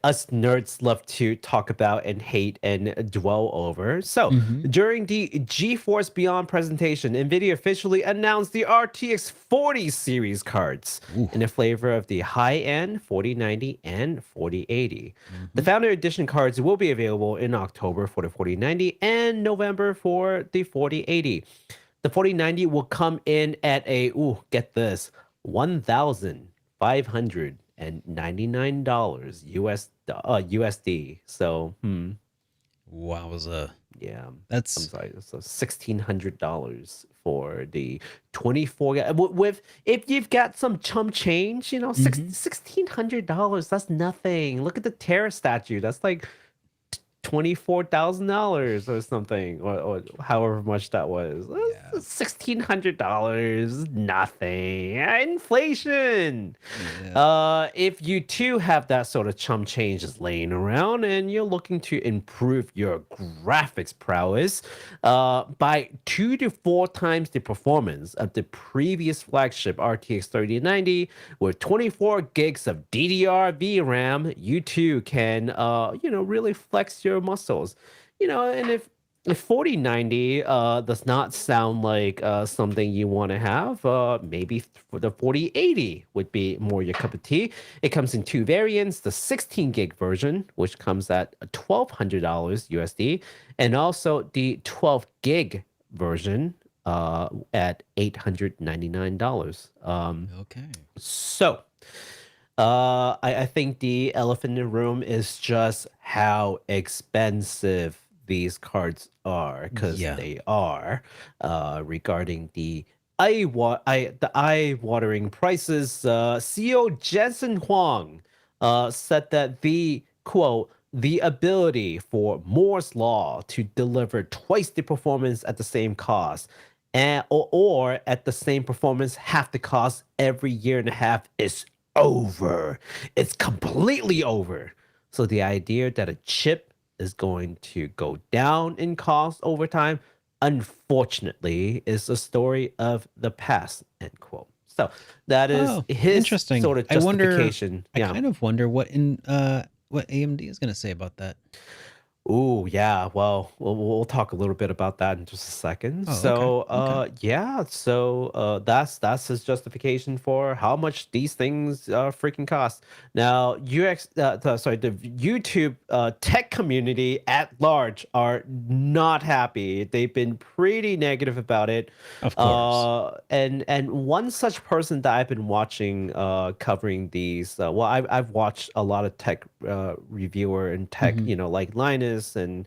us nerds love to talk about and hate and dwell over. So during the GeForce Beyond presentation, Nvidia officially announced the RTX 40 series cards in the flavor of the high-end 4090 and 4080. The Founder Edition cards will be available in October for the 4090 and November for the 4080. The 4090 will come in at a, get this, $1,599 USD. So, Wow. Wowza. Yeah, I'm That's sorry. So $1,600 for the 24. With if you've got some chump change, you know, Mhm. $1,600. That's nothing. Look at the Terra statue. That's like $24,000 or something, or however much that was. Yeah. $1,600, nothing. Inflation. Yeah. If you too have that sort of chump change just laying around and you're looking to improve your graphics prowess by 2 to 4 times the performance of the previous flagship RTX 3090 with 24 gigs of DDR VRAM, you too can, really flex your muscles. And if 4090 does not sound like something you want to have, maybe for the 4080 would be more your cup of tea. It comes in 2 variants: the 16 gig version, which comes at $1,200 USD, and also the 12 gig version at $899. Okay. So, I think the elephant in the room is just how expensive these cards are, because Yeah. they are. Regarding the the eye-watering prices, CEO Jensen Huang said that the quote, the ability for Moore's law to deliver twice the performance at the same cost, or at the same performance half the cost every year and a half is over. It's completely over. So the idea that a chip is going to go down in cost over time, unfortunately, is a story of the past, end quote. So that is Oh, his interesting. sort of I wonder. justification. I Yeah. kind of wonder what AMD is going to say about that. Oh, yeah. Well, we'll talk a little bit about that in just a second. Oh, okay. So, Okay. yeah. So, that's his justification for how much these things freaking cost. Now, the YouTube tech community at large are not happy. They've been pretty negative about it. Of course. And one such person that I've been watching covering these, well, I've watched a lot of tech reviewer and tech, Hmm. like Linus and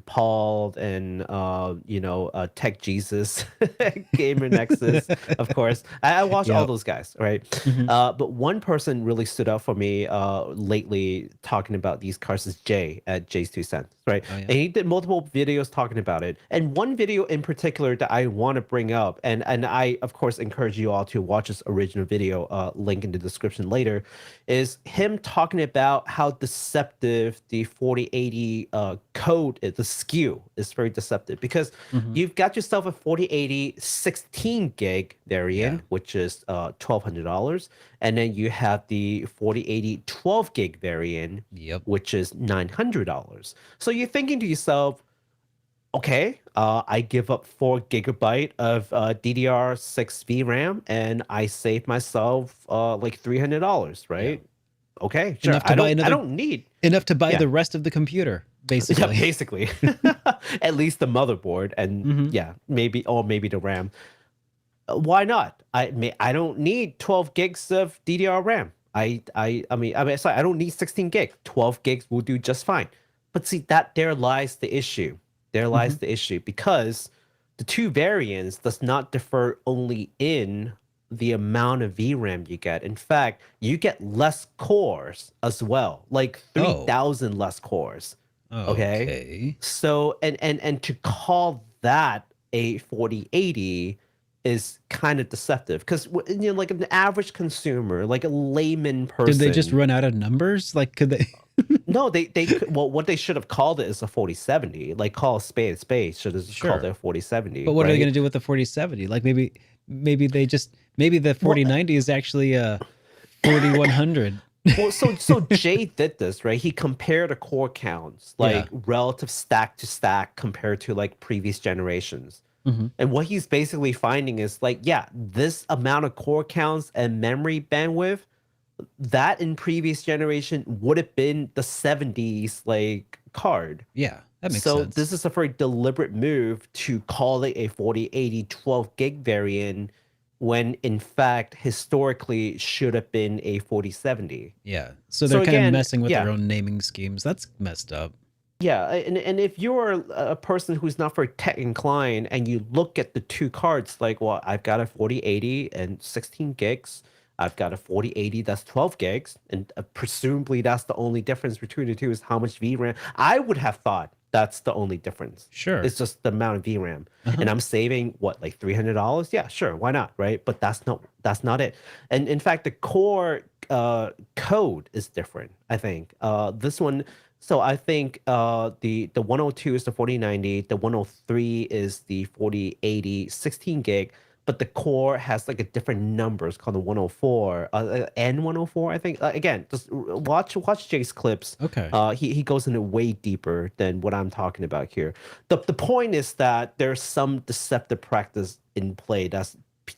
Paul and Tech Jesus, Gamer Nexus, of course. I watch all Yep. those guys, right? Hmm. But one person really stood out for me lately talking about these cars is Jay at Jay's 2 cents, right? Oh yeah. And he did multiple videos talking about it. And one video in particular that I want to bring up, and I of course encourage you all to watch this original video, link in the description later, is him talking about how deceptive the 4080 code, the SKU is very deceptive, because Hmm. you've got yourself a 4080 16 gig Yeah. variant, which is $1,200, and then you have the 4080 12 gig variant, Yep. which is $900. So you're thinking to yourself, okay, I give up 4 GB of DDR6 VRAM and I save myself like $300, Yeah. right? Okay, sure. Enough to buy I another. don't need. Enough to buy Yeah. the rest of the computer, Yeah, basically. basically. At least the motherboard, and Hmm. yeah, maybe the RAM. Why not? I don't need 12 gigs of DDR RAM. Sorry, I don't need 16 gig. 12 gigs will do just fine. But see, that there lies the issue. There Hmm. lies the issue, because the two variants does not differ only in the amount of VRAM you get. In fact, you get less cores as well, like Oh. 3,000 less cores. Okay. Okay. So and to call that a 4080 is kind of deceptive, because like an average consumer, like a layman Did they just person, run out of numbers? Like, could they? no, well, what they should have called it is a 4070. Like, call a spade a spade. Should have just called it Sure. a 4070, But what are they right? going to do with the 4070? Like maybe the Well, 4090 is actually a 4100. so Jay did this, right? He compared the core counts, Yeah. like relative stack to stack, compared to like previous generations. Hmm. And what he's basically finding is like, yeah, this amount of core counts and memory bandwidth, that in previous generation would have been the 70s like card. Yeah, that makes So sense. this is a very deliberate move to call it a 4080 12 gig variant, when in fact historically should have been a 4070. Yeah. So So they're kind of again, messing with yeah, their own naming schemes. That's messed up. Yeah, and if you're a person who's not very tech inclined and you look at the two cards, like, well, I've got a 4080 and 16 gigs. I've got a 4080 that's 12 gigs, and presumably that's the only difference between the two is how much VRAM. I would have thought that's the only difference. Sure. It's just the amount of VRAM, Uh-huh. and I'm saving what, like $300? Yeah, sure, why not, right? But that's not it. And in fact, the core code is different. I think this one. So I think the 102 is the 4090, the 103 is the 4080, 16 gig, but the core has like a different number. It's called the 104, N104, I think. Again, just watch Jay's clips. Okay. He goes into way deeper than what I'm talking about here. The point is that there's some deceptive practice in play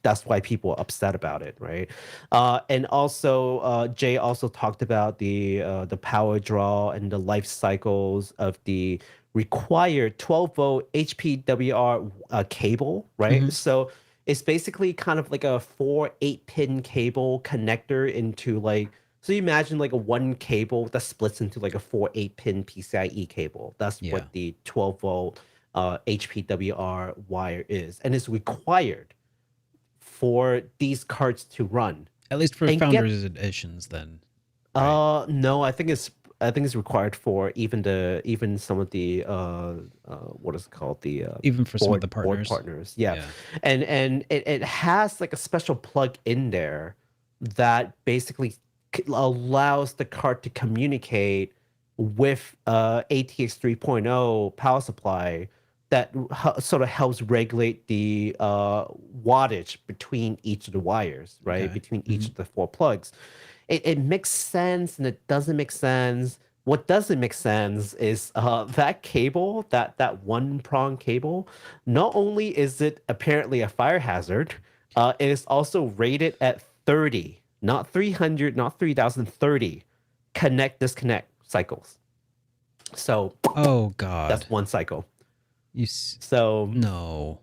that's why people are upset about it, right? And also, Jay also talked about the power draw and the life cycles of the required 12-volt HPWR cable, right? Mhm. So it's basically kind of like a 4 8-pin cable connector into like. So you imagine like a one cable that splits into like a 4 8-pin PCIe cable. That's Yeah. what the 12-volt HPWR wire is, and it's required for these cards to run. At least for And get founders editions, then. Right. no, I think it's required for even some of the what is it called, the Even for some of the board partners. partners. Yeah. Yeah. And it has like a special plug in there that basically allows the card to communicate with ATX 3.0 power supply that sort of helps regulate the wattage between each of the wires, right? Okay. Between each of the four plugs. It makes sense and it doesn't make sense. What doesn't make sense is that cable, that one prong cable, not only is it apparently a fire hazard, it is also rated at 30, not 300, not 3030 connect disconnect cycles. So Oh God. that's one cycle. You So no.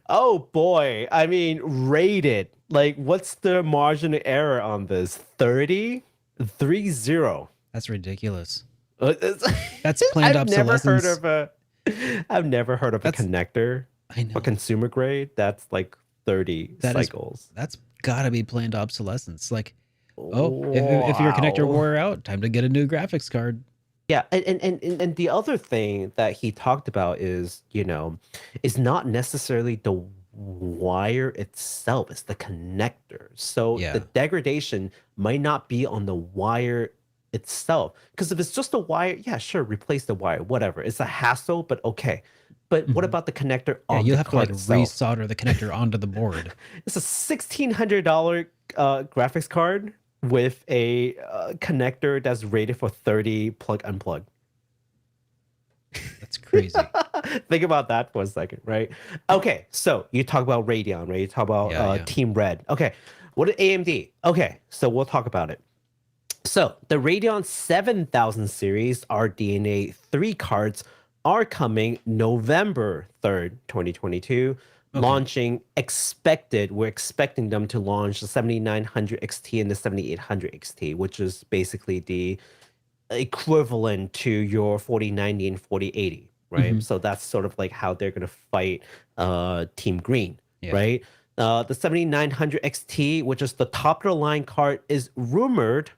oh boy, I mean, rated. Like, what's the margin of error on this? 30? 30. That's ridiculous. It's- That's planned I've never heard obsolescence. of I've never heard of a That's- connector, I know. a consumer grade that's like 30 That is- cycles. That's gotta be planned obsolescence. Like, oh, if your connector Wow. wore out, time to get a new graphics card. Yeah, and the other thing that he talked about is, is not necessarily the wire itself, it's the connector. So Yeah. the degradation might not be on the wire itself. Because if it's just a wire, yeah, sure, replace the wire, whatever. It's a hassle, but okay. But what Mhm. about the connector Yeah, on you'll the have to card like itself? resolder the connector onto the board. It's a $1,600 graphics card with a connector that's rated for 30 plug unplug. That's crazy. Think about that for a second, right? Okay, so you talk about Radeon, right? You talk about Yeah. Team Red. Okay, what is AMD? Okay, so we'll talk about it. So the Radeon 7000 series RDNA 3 cards are coming November 3rd, 2022. Okay. Launching expected, we're expecting them to launch the 7900 XT and the 7800 XT, which is basically the equivalent to your 4090 and 4080, right? Mhm. So that's sort of like how they're going to fight Team Green, Yeah. right? The 7900 XT, which is the top of the line card, is rumored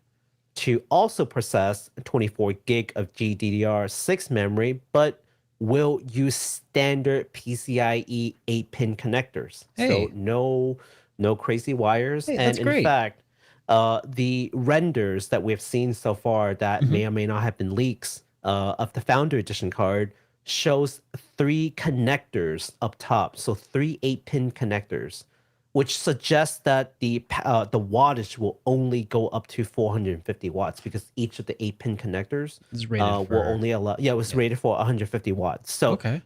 to also possess 24 gig of GDDR6 memory, but will use standard PCIe 8-pin connectors. Hey. So no crazy wires. Hey, and that's in great. fact, the renders that we've seen so far that may or may not have been leaks of the Founder Edition card shows 3 connectors up top. So 3 8-pin connectors, which suggests that the wattage will only go up to 450 watts because each of the 8-pin connecters It's rated will for. only allow. Yeah, it was rated for 150 watts. So Okay.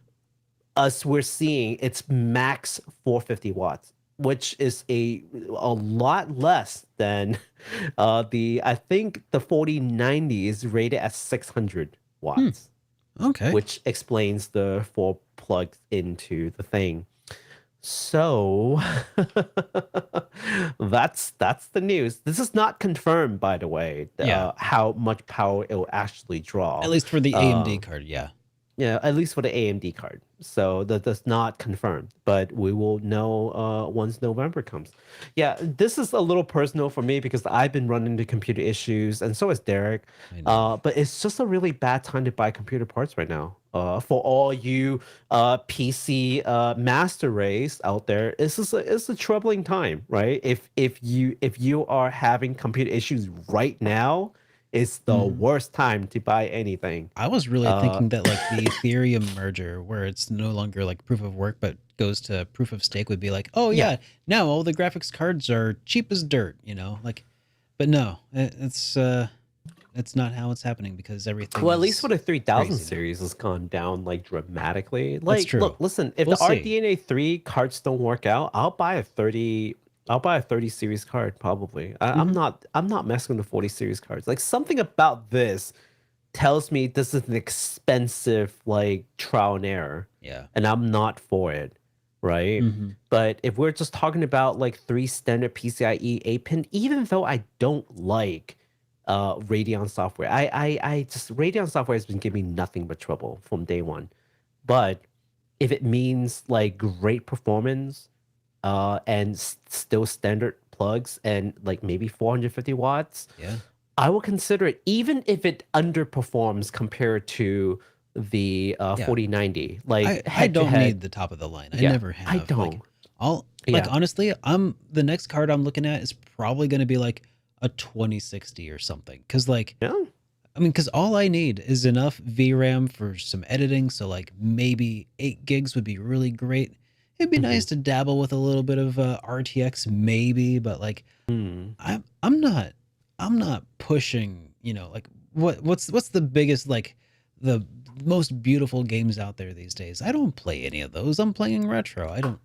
we're seeing it's max 450 watts, which is a lot less than I think the 4090 is rated at 600 watts. Okay. Which explains the 4 plugs into the thing. So that's the news. This is not confirmed, by the way, Yeah, how much power it will actually draw. at least for the AMD card. Yeah. Yeah, at least for the AMD card. So that's not confirmed, but we will know once November comes. Yeah, this is a little personal for me because I've been running into computer issues, and so is Derek. I know. But it's just a really bad time to buy computer parts right now. For all you PC master race out there, it's a troubling time, right? If you are having computer issues right now, it's the Mhm. worst time to buy anything. I was really Uh, thinking that like the Ethereum merger, where it's no longer like proof of work but goes to proof of stake, would be like, oh yeah. yeah, now all the graphics cards are cheap as dirt, like. But no, it's not how it's happening because everything Well, at least for is the 3000 crazy now. series has gone down like dramatically. That's Like, true. look, listen, if We'll the see. RDNA 3 cards don't work out, I'll buy a 30 series card probably. Hmm. I'm not messing with the 40 series cards. Like something about this tells me this is an expensive like trial and error, Yeah. and I'm not for it, right? Hmm. But if we're just talking about like 3 standard PCIe 8-pin, even though I don't like Radeon software, I just Radeon software has been giving me nothing but trouble from day one. But if it means like great performance and still standard plugs and like maybe 450 watts, Yeah. I will consider it, even if it underperforms compared to the Yeah. 4090. I Like I head to don't head, need the top of the line. I yeah, never I have. Like don't. I'll like Yeah, honestly, I'm the next card I'm looking at is probably going to be like a 2060 or something. Cuz like yeah, I mean, cuz all I need is enough VRAM for some editing, so like maybe 8 gigs would be really great. It'd be hmm nice to dabble with a little bit of RTX maybe, but like mm. I'm not pushing, like what's the biggest like the most beautiful games out there these days? I don't play any of those. I'm playing retro. I don't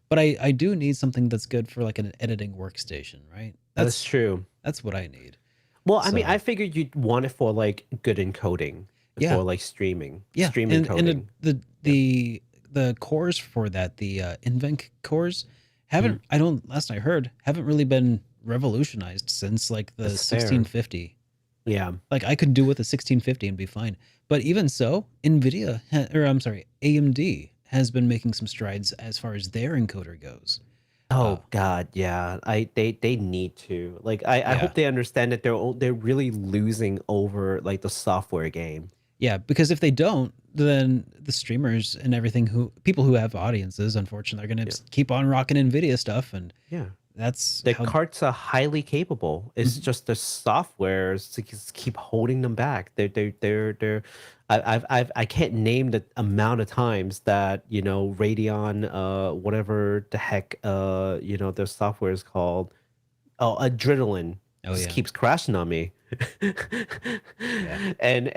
but I do need something that's good for like an editing workstation, right? That is true. That's what I need. Well, I mean, I So, figured you'd want it for like good encoding, yeah. for like streaming, Yeah. stream And encoding. Yeah, the cores for that, the Invent cores mhm. haven't I don't last I heard haven't really been revolutionized since like the That's fair. 1650. Yeah. Like I could do with a 1650 and be fine. But even so, or I'm sorry, AMD has been making some strides as far as their encoder goes. Uh, Oh God, yeah. They need to. Like I yeah. hope they understand that they're really losing over like the software game. Yeah, because if they don't, then the streamers and everything who people who have audiences, unfortunately, are going Yeah. to keep on rocking Nvidia stuff and Yeah. that's The how. carts are highly capable. It's Mhm. just the softwares to just keep holding them back. They're I can't name the amount of times that, Radeon, whatever the heck, their software is called. Oh, Adrenaline Oh just yeah. keeps crashing on me. Yeah. And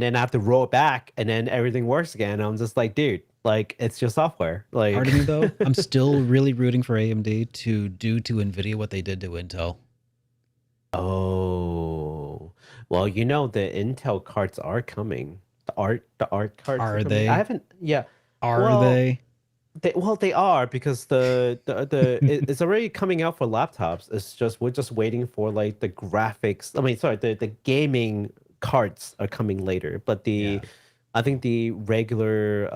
then I have to roll it back and then everything works again. I'm just like, dude, like it's your software. Part Like of me though, I'm still really rooting for AMD to do to Nvidia what they did to Intel. oh, well, the Intel cards are coming. The art cards are Are coming. I they? haven't, yeah. Are Well, they? they are because it's already coming out for laptops. It's just we're just waiting for like the graphics. I mean, sorry, the gaming cards are coming later, but Yeah. I think the regular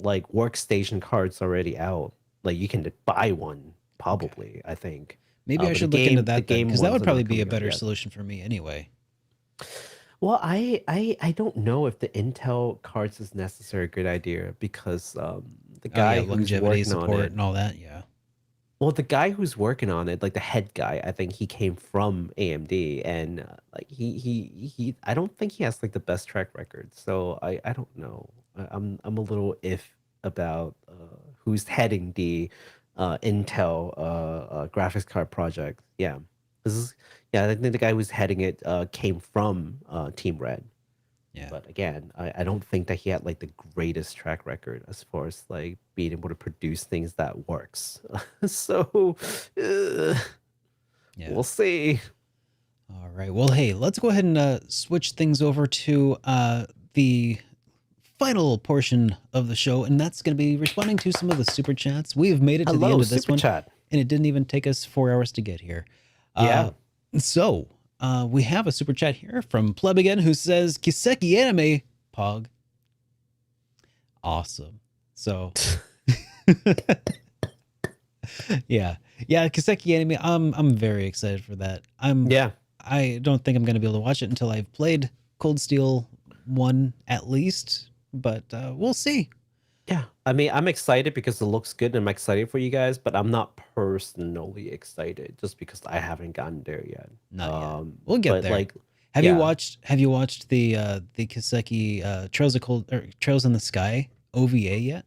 like workstation cards already out. Like you can buy one Okay. probably, I think. Maybe I But should look into the that then, game because that ones would are probably not be a coming out better yet. solution for me anyway. Well, I don't know if the Intel cards is necessarily a good idea because the Oh yeah, guy who's longevity working on support it, and all that. Yeah. well, the guy who's working on it, like the head guy, I think he came from AMD, and like I don't think he has like the best track record. So I don't know. I'm a little if about who's heading the Intel graphics card project. Yeah, this is yeah. I think the guy who's heading it came from Team Red. Yeah. But again, I don't think that he had like the greatest track record as far as like being able to produce things that works. So uh, Yeah. we'll see. All right. Well, hey, let's go ahead and switch things over to the final portion of the show, and that's going to be responding to some of the super chats. We have made it to the Hello, end of this super one, chat. and it didn't even take us 4 hours to get here. Yeah. So we have a super chat here from Pleb again, who says Kiseki anime Pog. Awesome. So yeah, Kiseki anime. I'm very excited for that. Yeah. I don't think I'm going to be able to watch it until I've played Cold Steel 1 at least, but we'll see. Yeah. I mean, I'm excited because it looks good and I'm excited for you guys, but I'm not personally excited just because I haven't gotten there yet. Not yet. We'll get but there. Like, have yeah. you watched the Kiseki Trails in the Sky OVA yet?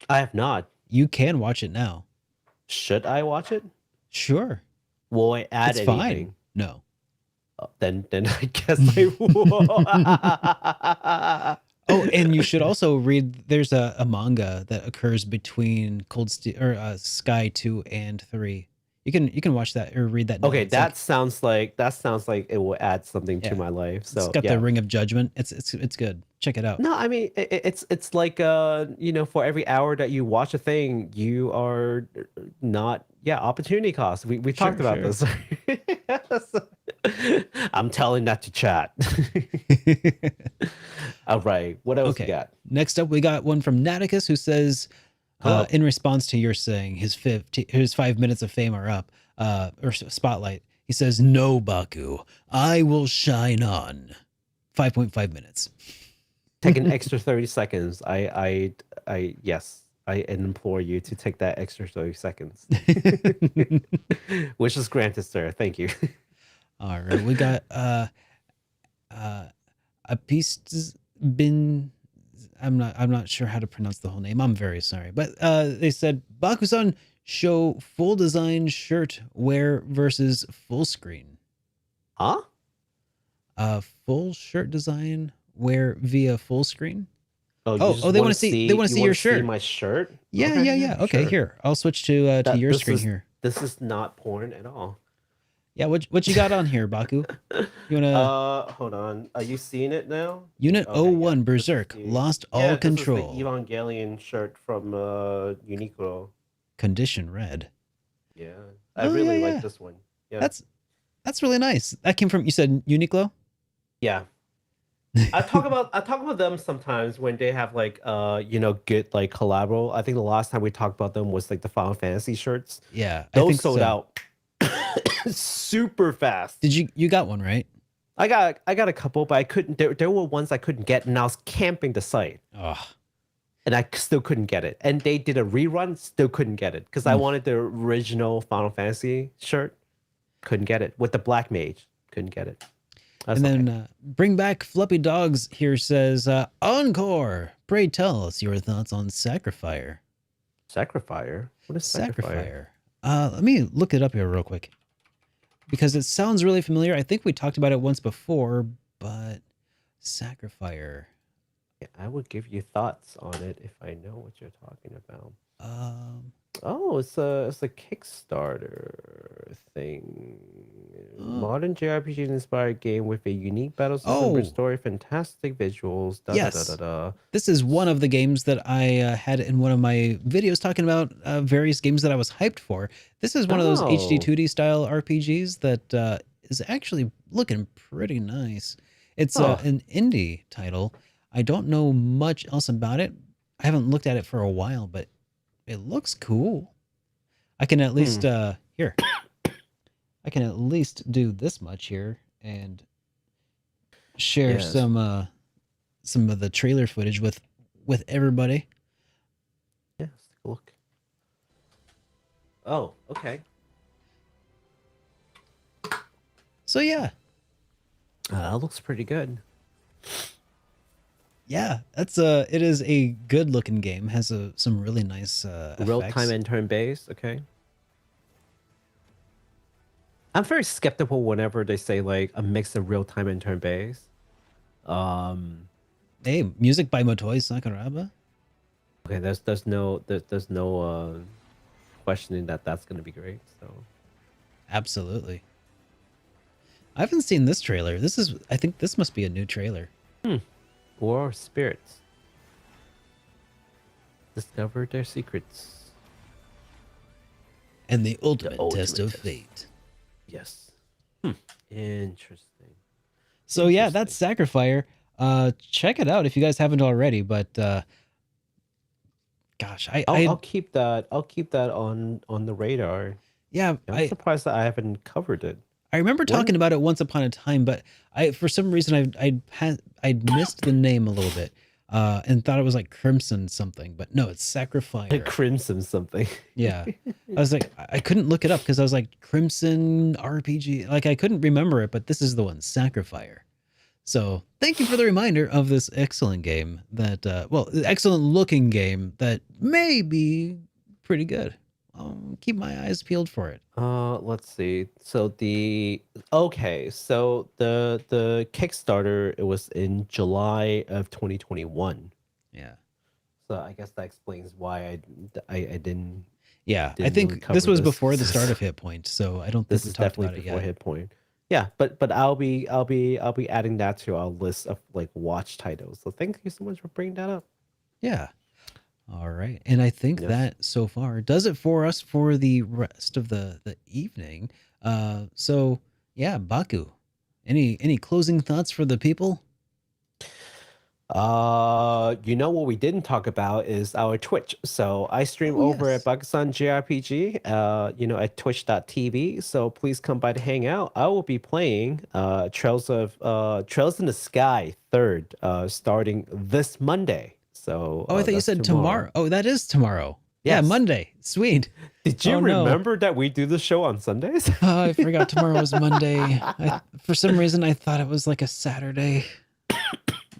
I have not. You can watch it now. Should I watch it? Sure. Will I add It's anything? fine. No. Then I guess I will. Oh, and you should also read. There's a manga that occurs between Cold Steel or Sky 2 and 3. You can watch that or read that now. Okay, It's that sounds like it will add something to my life. So it's got yeah. the Ring of Judgment. It's good. Check it out. No, I mean it's like for every hour that you watch a thing, you are not opportunity cost. We talked about this. I'm telling that to chat. All right, what else you got? Next up, we got one from Naticus who says, in response to your saying his 5 minutes of fame are up, or spotlight, he says, "No, Baku, I will shine on." 5.5 minutes. Take an extra 30 seconds. I implore you to take that extra 30 seconds. Which is granted, sir. Thank you. All right, we got a piece been. I'm not sure how to pronounce the whole name. I'm very sorry, but they said Bakusan show full design shirt wear versus full screen. Huh? Full shirt design wear via full screen. Oh, they want to see. They want to see your shirt. See my shirt. Yeah. Okay, sure. here, I'll switch to your screen here. This is not porn at all. Yeah, what you got on here, Baku? You wanna? Hold on. Are you seeing it now? Unit 01 Berserk lost all control. This is the Evangelion shirt from Uniqlo. Condition red. Yeah, I really like this one. Yeah, that's really nice. That came from, you said Uniqlo? Yeah. I talk about them sometimes when they have like good like collabo. I think the last time we talked about them was like the Final Fantasy shirts. Yeah, those I think sold out super fast. Did you got one, right? I got a couple, but I couldn't. There were ones I couldn't get, and I was camping the site. Oh. And I still couldn't get it. And they did a rerun, still couldn't get it because I wanted the original Final Fantasy shirt. Couldn't get it with the Black Mage. Couldn't get it. That's and then Bring Back Fluffy Dogs here says, Encore, pray tell us your thoughts on SacriFire. SacriFire? What is SacriFire? Let me look it up here real quick because it sounds really familiar. I think we talked about it once before, but SacriFire. Yeah, I would give you thoughts on it if I know what you're talking about. It's a Kickstarter thing. Modern JRPG inspired game with a unique battle system, rich story, fantastic visuals. This is one of the games that I had in one of my videos talking about various games that I was hyped for. This is one of those HD 2D style RPGs that is actually looking pretty nice. It's an indie title. I don't know much else about it. I haven't looked at it for a while, but it looks cool. I can at least here. I can at least do this much here and share some of the trailer footage with everybody. Yeah, let's take a look. Oh, okay. So yeah. That looks pretty good. Yeah, it is a good looking game. Has some really nice real effects. time and turn based. Okay. I'm very skeptical whenever they say like a mix of real time and turn based. Hey, music by Motoi Sakuraba. Okay, there's no questioning that's gonna be great. So absolutely. I haven't seen this trailer. I think this must be a new trailer. War of Spirits. discover their secrets. And the ultimate ultimate test of test. fate. Yes. Interesting. So yeah, that's SacriFire. Check it out if you guys haven't already. But gosh, I'll keep that. I'll keep that on the radar. yeah, I'm surprised that I haven't covered it. I remember talking about it once upon a time, but for some reason I'd missed the name a little bit, and thought it was like Crimson something, but no, it's SacriFire. Crimson something. Yeah, I was like, I couldn't look it up because I was like Crimson RPG, like I couldn't remember it, but this is the one, SacriFire. So thank you for the reminder of this excellent game that, excellent looking game that may be pretty good. I'll keep my eyes peeled for it. Let's see. So the Kickstarter, it was in July of 2021. Yeah. So I guess that explains why I didn't. Yeah, I Didn't think really this cover was this. before the start of HitPoint, so I don't think This we is talked about definitely it before yet. HitPoint. Yeah, but I'll be adding that to our list of like watch titles. So thank you so much for bringing that up. Yeah. All right. And I think Yes. that so far does it for us for the rest of the evening. So yeah, Baku. Any closing thoughts for the people? What we didn't talk about is our Twitch. So I stream Oh, over yes. at BakusanJEEPs, at twitch.tv. So please come by to hang out. I will be playing Trails in the Sky 3rd, starting this Monday. So Oh, I thought you that's said tomorrow. Oh, that is tomorrow. Yeah, Yes. Monday. Sweet. Did you Oh, no. remember that we do the show on Sundays? I forgot tomorrow was Monday. For some reason, I thought it was like a Saturday.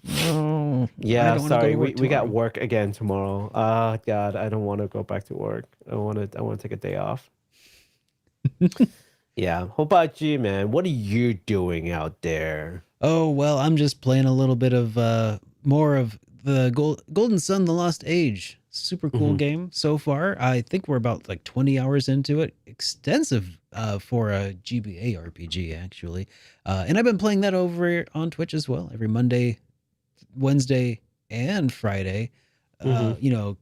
Oh, I Yeah, don't wanna go sorry. to work We got tomorrow. work again tomorrow. Ah, God, I don't want to go back to work. I want to take a day off. Yeah. How about you, man? What are you doing out there? Oh, well, I'm just playing a little bit of more of the Golden Sun: The Lost Age. Super cool Mhm. game so far. I think we're about like 20 hours into it. Extensive for a GBA RPG actually. And I've been playing that over on Twitch as well every Monday, Wednesday, and Friday.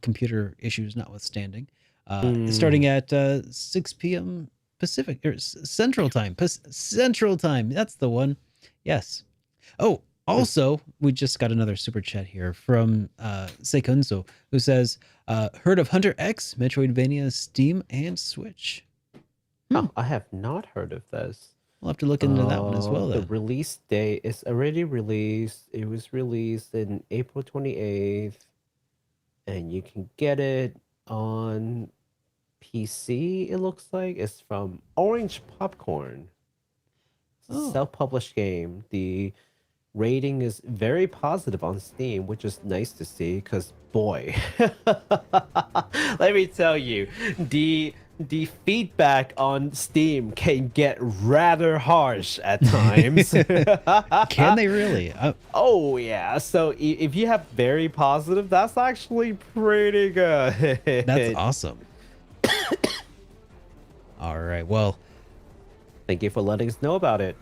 Computer issues notwithstanding. Starting at 6 p.m. Pacific or Central Time. Central Time. That's the one. Yes. Oh, also, we just got another super chat here from Seiken, who says, heard of Hunter X, Metroidvania, Steam, and Switch. Oh, I have not heard of this. We'll have to look into that one as well The then. release date is already released. It was released in April 28th, and you can get it on PC, it looks like. It's from Orange Popcorn. It's a Oh. self-published game. The rating is very positive on Steam, which is nice to see because boy, let me tell you, the feedback on Steam can get rather harsh at times. Can they really? Oh yeah. So if you have very positive, that's actually pretty good. That's awesome. All right. Well, Thank you for letting us know about it.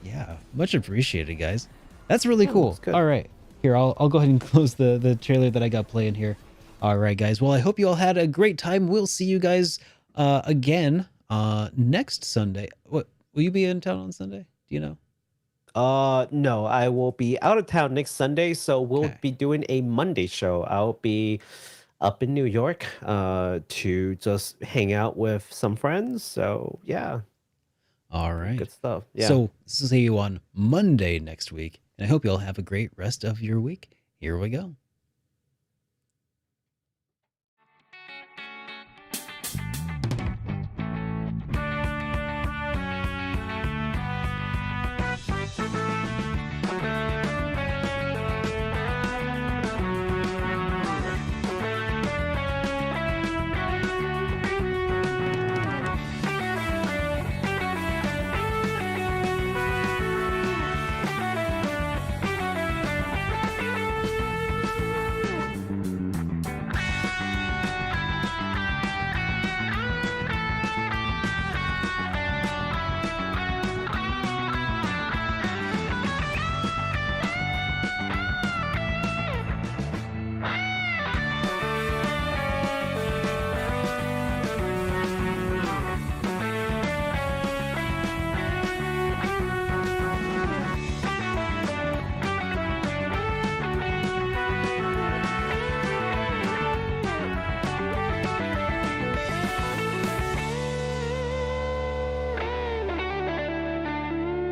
yeah, much appreciated, guys. That's really cool. that's good. All right. Here, I'll go ahead and close the trailer that I got playing here. All right, guys. Well, I hope you all had a great time. We'll see you guys again next Sunday. What, will you be in town on Sunday? Do you know? No, I will be out of town next Sunday, so we'll Okay. be doing a Monday show. I'll be up in New York to just hang out with some friends. So yeah, All right. good stuff. Yeah. So see you on Monday next week. And I hope you all have a great rest of your week. Here we go.